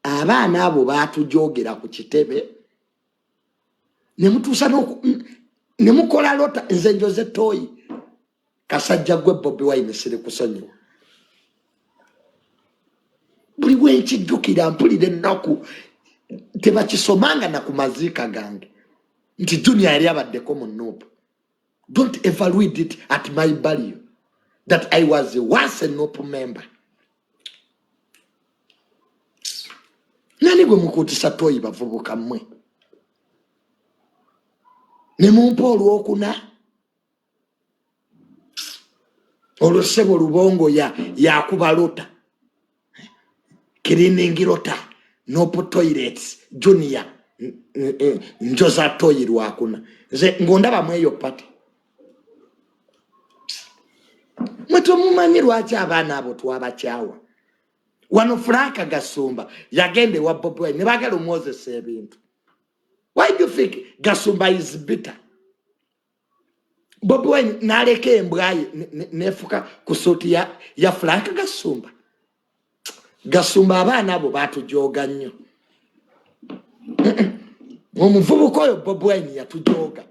Abaana abo batujogera ku kitebe nemutusa nemukola lota nze njoze toyi kasajja gwe Bobby Wine sire kusonyiwa buli wenchijukira mpulire ennaku tebakisomanga na kumazika gange nti Junior yali abaddeko mu Nuupu. Don't ever read it at my burial that I was once a Nuupu member. Nani gwe mukutisa toyi bavubuka mmwe ne mumpa olwokuna olw'essebo lubongo yakuba lota cleaning lota Nuupu toilets Junior njoza toyi lwakuna nze ngondaba mweyo pati mweto mumanyi lwaki abaana abo twabakyawa. Wano Frank Gasumba yagende wa Bobby Wine nebagala Moses ebintu. Why do you think Gasumba is bitter? Bobby Wine naleke embwaye nefuka kusoti ya Frank Gasumba. Gasumba abaana abo batujoga nnyo. Omuvubuka oyo Bobby Wine yatujoga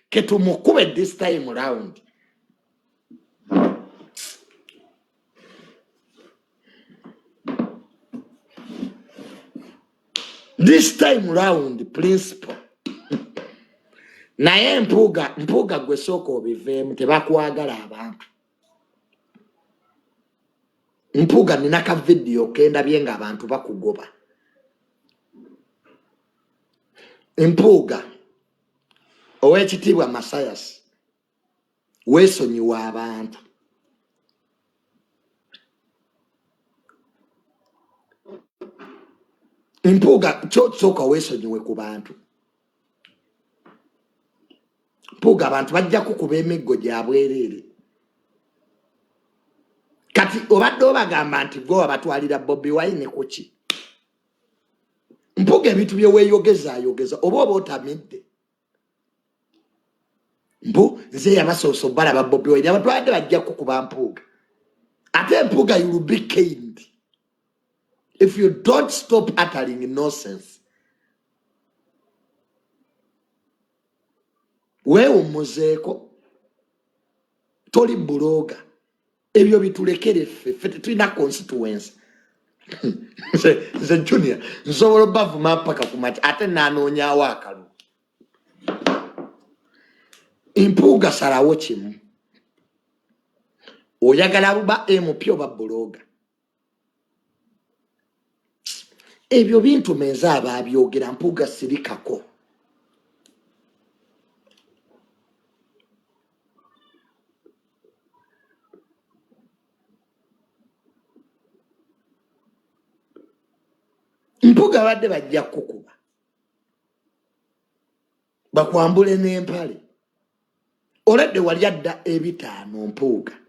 ketu mukube this time round. This time round principle. Naye mpuga gwe soko obivemu tebakwagala abantu. Mpuga nina ka video kenda byenga abantu bakugoba. Mpuga owekitibwa Masayas wesonyiwa abantu. Mpuga soka wesonyiwe ku bantu. Mpuga abantu bajja kukuba emiggo gyabwerere. Kati obadde obagamba nti gwe abatwalira Bobby Wine kuki. Mpuga ebintu bye weeyogeza oba otamidde. Nze yabasoso balaba Bobby Wine abatwalidde bajja kukuba Mpuga. Ate Mpuga you will be caned if you don't stop uttering nonsense. Wewe muzeeko toli buloga ebyo bitulekere ffe tulina constituency. Nze Junior nsobola bavuma mpaka kumati ate nanoonya akalu. Mpuga salawo kimu oyagala buba empyo ba buloga. Ebyo bintu menza ababyogera Mpuga sirikako. Mpuga badde bajja kukuba bakwambule n'empale oledde wali adda ebitaano Mpuga.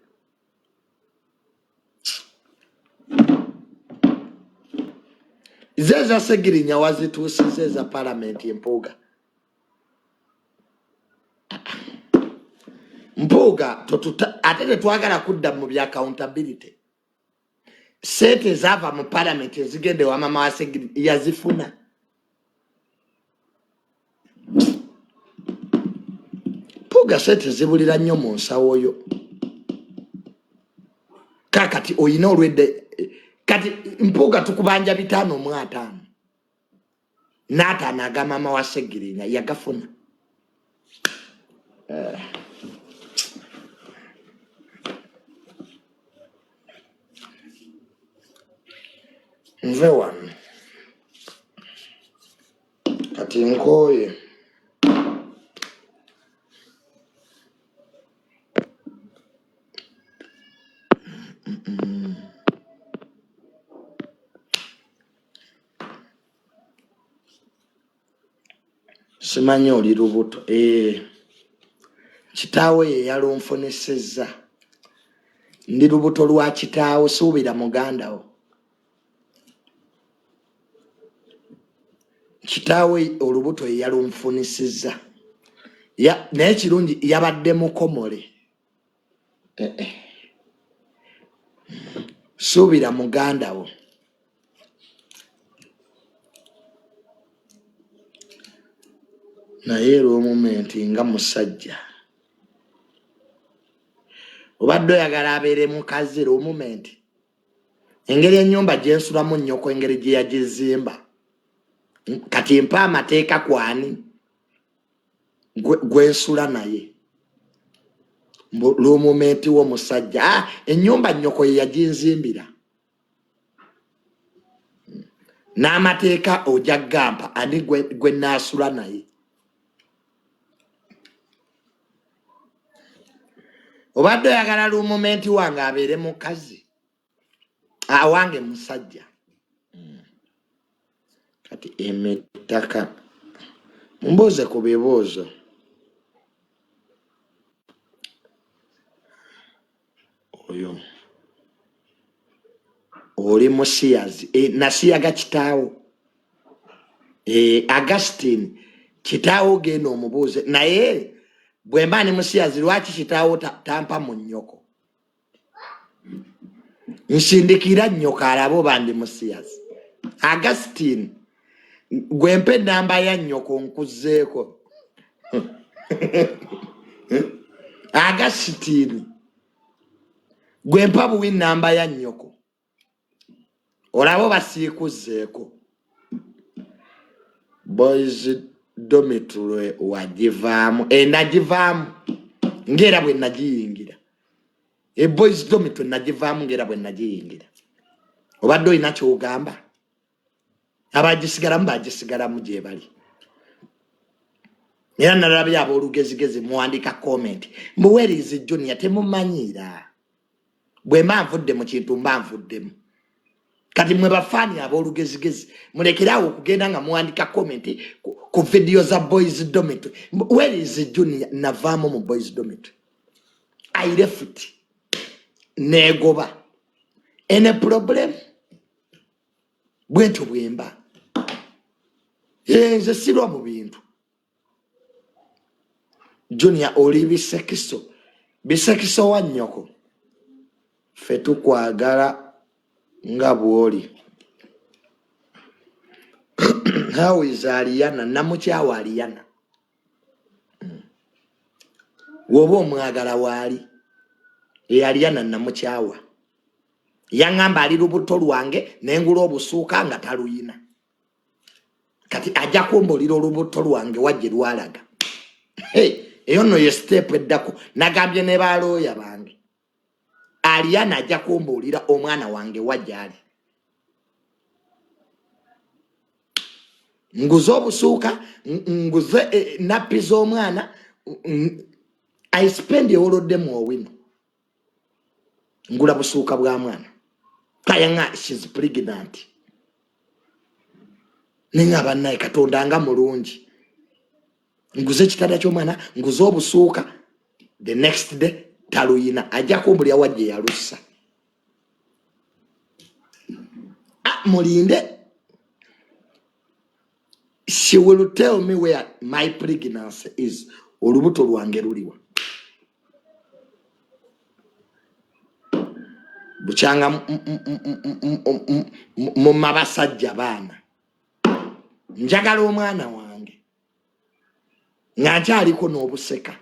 Zeza Segirinya wazituusize za parliament Mpuga. Mpuga ate twagala kudda mu bya accountability. Sente zava mu parliament zigende wa mama wa Segirinya yazifuna. Mpuga sente zibulira nnyo mu nsawo oyo. Kakati oyina olwedde kati Mpuga tukubanja bitano mu 5 n'ataano aga mama wa Segirinya yagafuna. Nve wano kati nkoye simanyi oli lubuto kitaawe ye yalunfunisizza ndi lubuto lwa kitaawe suubira muganda wo kitaawe olubuto ye yalunfunisizza naye kirungi yabadde mukomole suubira muganda wo naye lw'omumenti nga musajja obadde oyagala abeere mukazi lw'omumenti engeri ennyumba gyensulamu nnyoko engeri gye yagizimba kati mpa amateeka kwani gwensula naye lw'omumenti w'omusajja ennyumba nnyoko ye yaginzimbira n'amateeka ojja gampa ani gwe naasula naye obadde oyagala lw'omumenti wange abeere mukazi awange musajja kati emettaka mbuuze ku bibuuzo oyo oli musiyazi nasiyaga kitaawo Augustine kitaawo genda omubuuze naye bwe mba ni musiyazi lwaki kitaawo tampa mu nnyoko nsindikira nnyoko alabo bandi musiyazi Augustine gwe mpe namba ya nnyoko nkuzzeeko Augustine gwe mpa buwi namba ya nnyoko olabo basiikuzzeeko boys dormitory wagivaamu nagivaamu ngera bwe nagiyingira boys dormitory nagivaamu ngera bwe nagiyingira obadde olina kyogamba abagisigalamu bagisigalamu gye bali era nalabye ab'olugezigezi muwandika comment mbuweerizi Junior temumanyiira bwe mba nvudde mu kintu mba nvuddemu kati mwe bafaani ab'olugezigezi mulekerawo okugenda nga muwandika comment ku video za boys dormitory weerizi Junior navaamu mu boys dormitory I left negoba ene problem bwentyo bwemba nze sirwa mu bintu Junior oli bisekiso wa nnyoko ffe tukwagala nga bw'oli how is Ariana namukyawa Ariana woba omwagala waali Ariana namukyawa yaŋŋamba ali lubuto lwange nengula obusuuka nga taluyina kati ajja kumbulira olubuto lwange wajje lwalaga eyo nno ye step eddako nagambye ne balooya bange Ariana ajja kumbulira omwana wange wajje ali nguze obusuuka nguze nappi z'omwana I spend olodemu owino ngula busuuka bwa mwana kayanga she's pregnant ninga bannaye katonda nga mulungi nguze kitanda ky'omwana nguze obusuuka the next day taluyina ajja kumbulya wajje yalussa mulinde she will tell me where my pregnancy is olubuto lwange luliwa bukyanga mu mabasajja baana njagala omwana wange nga nkyaliko n'obuseka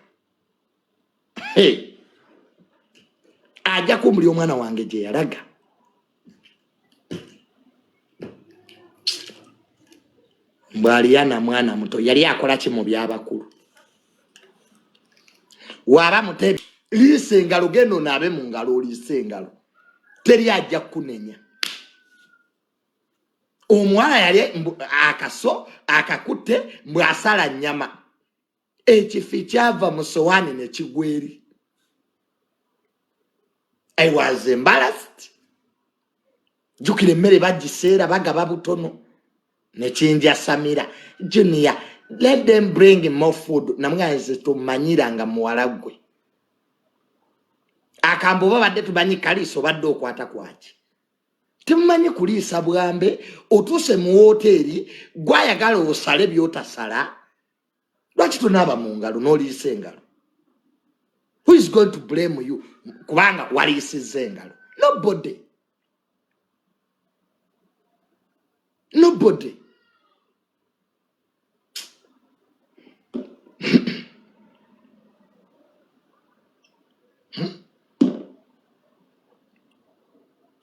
ajja kumbulya omwana wange gye yalaga mbw'Ariana mwana muto yali akola ki mu byabakulu waba mutebi liisa engalo genda onaabe mu ngalo oliisa engalo teri ajja kunenya omuwala yali akaso akakutte mbw'asala nnyama ekifi kyava mu sowaani ne kigweri I was embarrassed jukira emmere bagiseera bagaba butono ne kinja Samira Junior let them bring more food namwanze tumanyiranga muwalagwe akambo babadde tubanyi kaliso badde okwata kwaki temumanyi kuliisa bwambe otuse mu hoteli gwayagala osale byotasala lwaki tunaaba mu ngalo n'oliisa engalo who is going to blame you kubanga waliisiza engalo nobody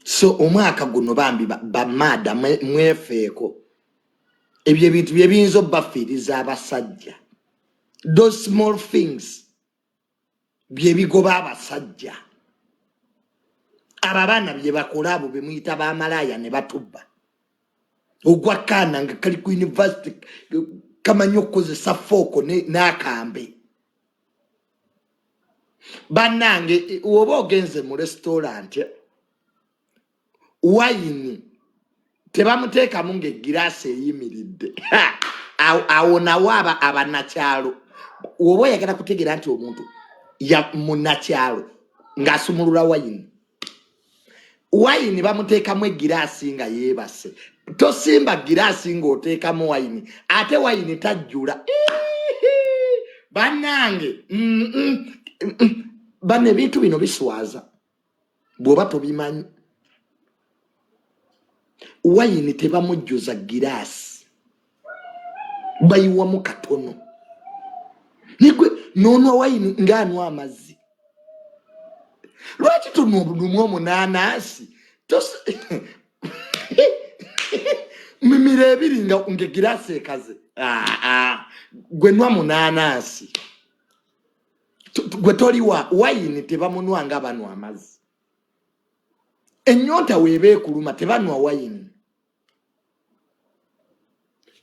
so omwaka guno bambi bamada mwefeeko ebyo ebintu bye biyinza obbafiiriza abasajja those small things bye bigoba abasajja abaana bye bakola abo be muyita b'amalaya ne batubba ogwakaana nga kali ku university kamanyi okukozesa fooko n'akambe bannange oba ogenze mu restaurant wayini tebamuteekamu ng'eggiraasi eyimiridde awo nawo abanakyalo oba oyagala kutegeera nti omuntu munakyalo ng'asumulula wayini bamuteekamu eggiraasi nga yeebase tosimba giraasi ng'oteekamu wayini ate wayini tajjula bannange banne ebintu bino biswaza bw'oba tobimanyi wayini tebamujjuza giraasi bayiwamu katono nigwe noonwa wayini ng'anywa amazzi lwaki tunwa obudumu omunaanaasi mimiro ebiri ng'egiraasi ekaze gwe nwa munaanaasi gwe toliwa wayini tebamunwa nga banwa amazzi ennyonta weeba ekuluma tebanwa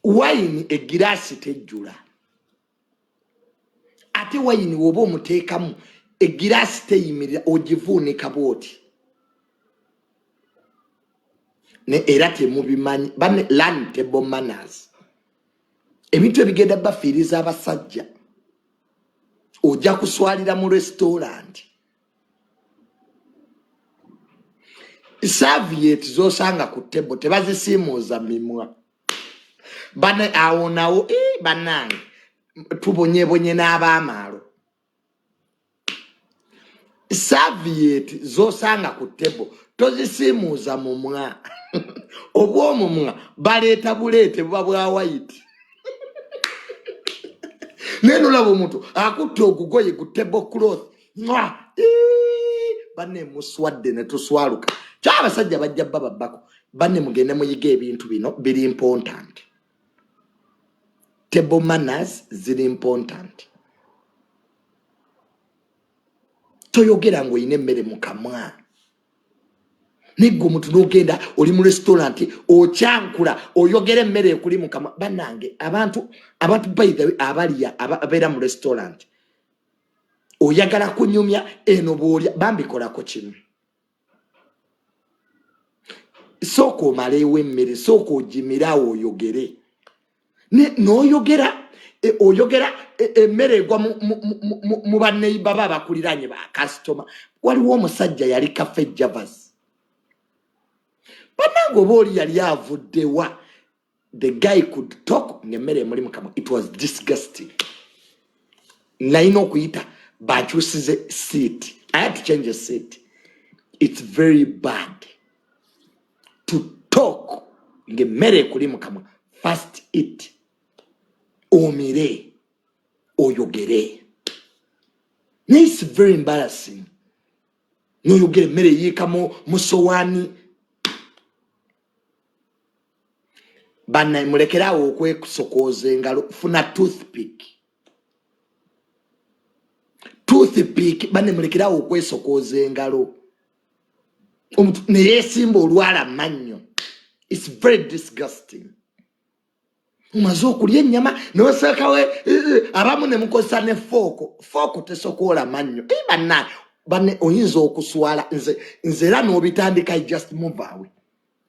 wayini eggiraasi tejjula ate wayini woba omuteekamu eggiraasi teyimirira ogivuunika bwoti era temubimanyi bane learn table manners ebintu ebigenda bafiiriza abasajja ojja kuswalira mu restaurant serviette zosanga ku table tebazisiimuuza mimwa bane awo nawo bannange tubonyebonye n'abaamaalo serviette zosanga ku table tozisiimuuza mumwa obw'omumwa baleeta buleete buba bwa white neno labo omuntu akutte ogugoye ku table cloth banne muswadde ne tuswaluka kyabasajja bajja babbako banne mugende muyiga ebintu bino biri important table manners ziri important toyogera ng'oyina emmere mu kamwa nigwe omuntu n'ogenda oli mu restaurant okyankula oyogera emmere ekuli mu kamwa bannange abantu by the way abalya abeera mu restaurant oyagala kunyumya eno bw'olya bambikolako kimu sooka omaleewo emmere sooka ogimirawo oyogere n'oyogera oyogera emmere egwa mu baneiba babakuliranye ba customer waliwo omusajja yali Cafe Javas bannange oba oli yali avuddewa the guy could talk ng'emmere emuli mu kamwa it was disgusting nalina okuyita bakyusize seat I had to change a seat it's very bad to talk ng'emmere ekuli mu kamwa first eat omire oyogere it's very embarrassing noyogere emmere yiikamu mu sowaani banna mulekerawo okwekusokooza engalo funa toothpick banne mulekerawo okwesokooza engalo omuntu neyeesimba olwala mannyo it's very disgusting umaze okulya ennyama n'osekawe abamu ne mukozesa ne fooko tesokoola mannyo banne oyinza okuswala nze era n'obitandika just move away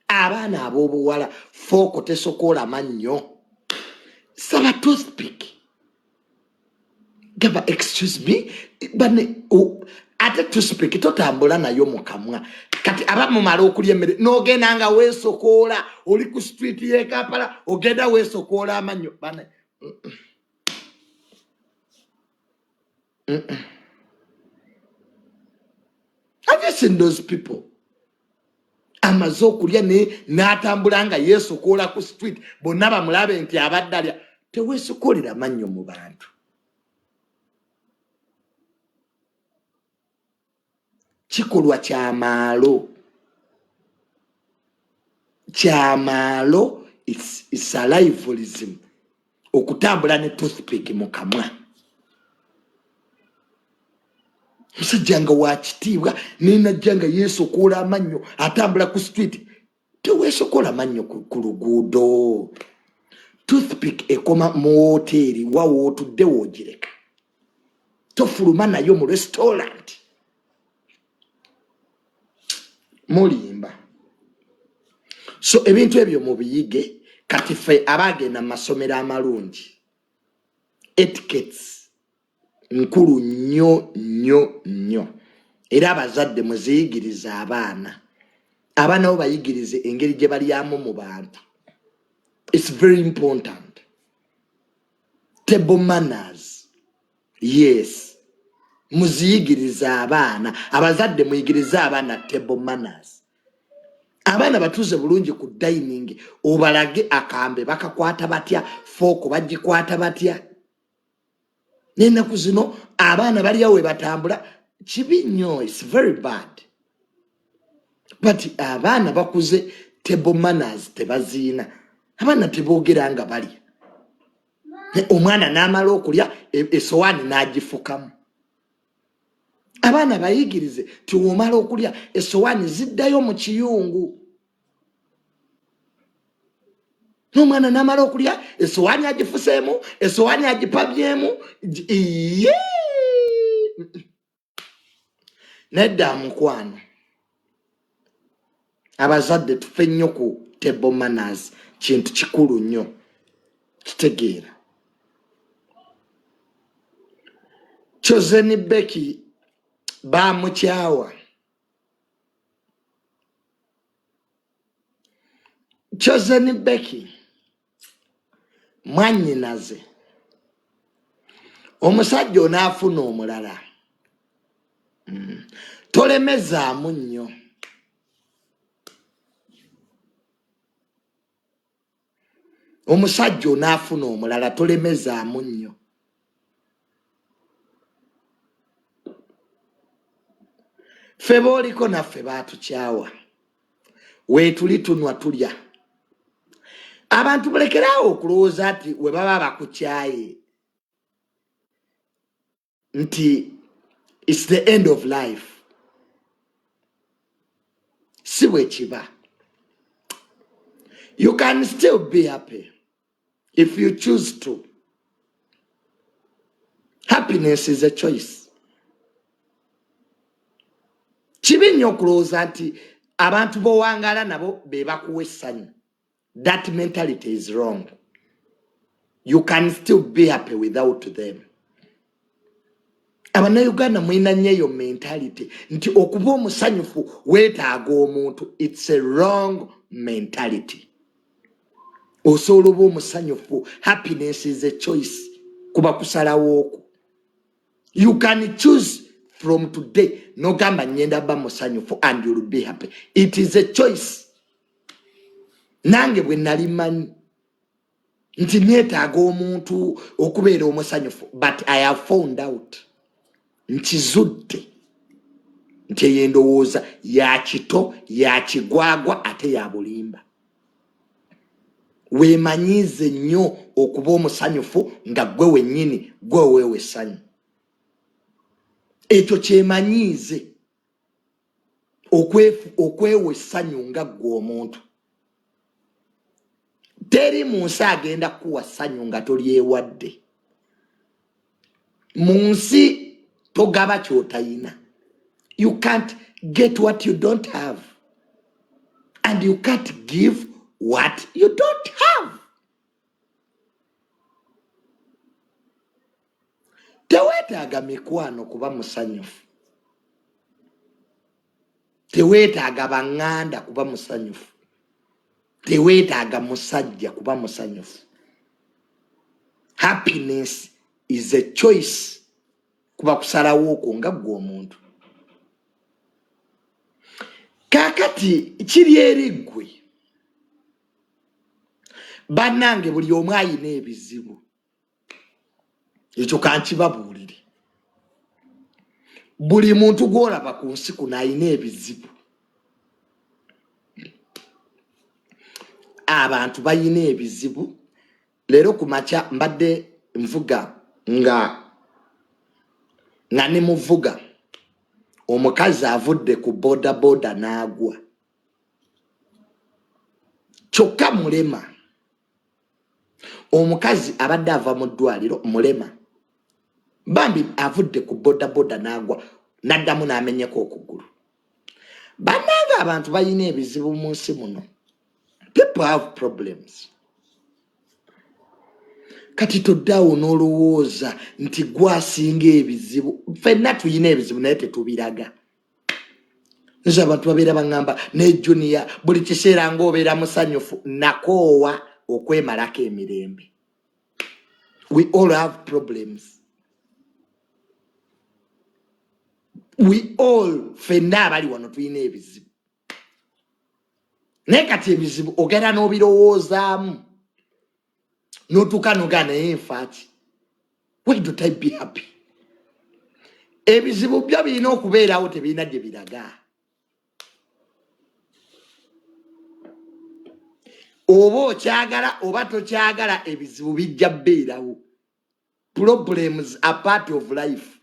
abaana ab'obuwala fooko tesokoola mannyo Saba toothpick. Gaba, excuse me, bane ate toothpick totambula nayo mu kamwa. Kati abamu mala okulya emmere n'ogenda nga weesokoola oli ku street y'e Kampala ogenda weesokoola amannyo bane. Have you seen those people? Amaze okulya n'atambula nga yeesokoola ku street bonna bamulabe nti abadde alya. Teweesokoolera mannyo mu bantu. Kikolwa kyamaalo. Kyamaalo, it's salivalism. Okutambula ne toothpick mu kamwa. Musajja nga wa kitiibwa n'enajja nga yeesokoola amannyo atambula ku street. Teweesokoola mannyo ku luguudo. Toothpick ekoma mu hoteeri wa wootudde woogireka. Tofuluma nayo mu restaurant. Mulimba. So ebintu ebyo mubiyige kati ffe abaagenda mu masomero amalungi. Etiquettes nkulu nnyo. Era abazadde muziyigiriza abaana. Abaana bo bayigirize engeri gye balyamu mu bantu. It's very important. Table manners. Yes. Muziyigiriza abaana. Abazadde muyigiriza abaana table manners. Abaana batuze bulungi ku dining obalage akambe bakakwata batya, fooko bagikwata batya. N'ennaku zino abaana balya we batambula kibi nnyo. It's very bad. But abaana bakuze table manners tebaziina. Abaana teboogera nga balya. Omwana n'amala okulya esowaani n'agifukamu. Abaana bayigirize tiwomala okulya esowaani ziddayo mu kiyungu. N'omwana n'amala okulya esowaani agifuseemu, esowaani agipabyemu. Nedda mukwano. Abazadde tufe nnyo ku table manners. Kintu kikulu nnyo. Kitegeera. Chosen Becky bamukyawa. Chosen Becky mwannyinaze. Omusajja onaafuna omulala. Tolemezaamu nnyo. Omusajja onaafuna omulala tolemezaamu nnyo. Ffe booliko naffe baatukyawa. Weetuli tunwa tulya. Abantu balekerawo okulowooza nti we baba bakukyaye nti it's the end of life. Si bwe kiba. You can still be happy if you choose to. Happiness is a choice. Kibi nnyo okulowooza nti abantu b'owangala nabo be bakuwa essanyu. That mentality is wrong. You can still be happy without them. Abannayuganda mwina nnyo eyo mentality nti okuba omusanyufu weetaaga omuntu. It's a wrong mentality. Osobola oba omusanyufu. Happiness is a choice. Kuba kusalawo okwo. You can choose from today. No gamba nyenda ba musanyufu and you'll be happy. It is a choice. Nange bwe nali manyi nti neetaaga omuntu okubeera omusanyufu. But I have found out nkizudde nti eyo endowooza ya kito, ya kigwagwa ate ya bulimba. Weemanyiize nnyo okuba omusanyufu nga gwe wennyini gwe weewe essanyu. Ekyo kyemanyiize okwewa essanyu nga gwe omuntu. Teri mu nsi agenda kuwa ssanyu nga tolyewadde. Mu nsi togaba ky'otayina. You can't get what you don't have. And you can't give what you don't have. Teweetaaga mikwano kuba musanyufu. Teweetaaga baŋŋanda kuba musanyufu. Teweetaaga musajja kuba musanyufu. Happiness is a choice. Kuba kusalawo okwo nga ggwe omuntu. Kaakati kiri eri ggwe. Bannange buli omu ayina ebizibu. Ekyo kankibabuulire. Buli muntu gw'olaba ku nsi kuno ayina ebizibu. Abantu bayina ebizibu. Leero ku makya mbadde nvuga nga ne muvuga omukazi avudde ku boda n'agwa. Kyokka mulema. Omukazi abadde ava mu ddwaliro mulema. Bambi avudde ku boda n'agwa n'addamu n'amenyeko okugulu. Bannange abantu bayina ebizibu mu nsi muno. People have problems. Kati toddaawo n'olowooza nti gwasinga ebizibu. Ffenna tuyina ebizibu naye tetubiraga. Nze abantu babeera baŋŋamba ne Junior buli kiseera ng'obeera musanyufu. Nakoowa okwemalako emirembe. We all have problems. We all ffenna abali wano tuyina ebizibu. Naye kati ebizibu ogenda n'obirowoozaamu. Notuuka n'ogamba naye nfaaki. Why don't I be happy? Ebizibu byo birina okubeerawo tebirina gye biraga. Oba okyagala oba tokyagala ebizibu bijja bbeerawo. Problems are part of life.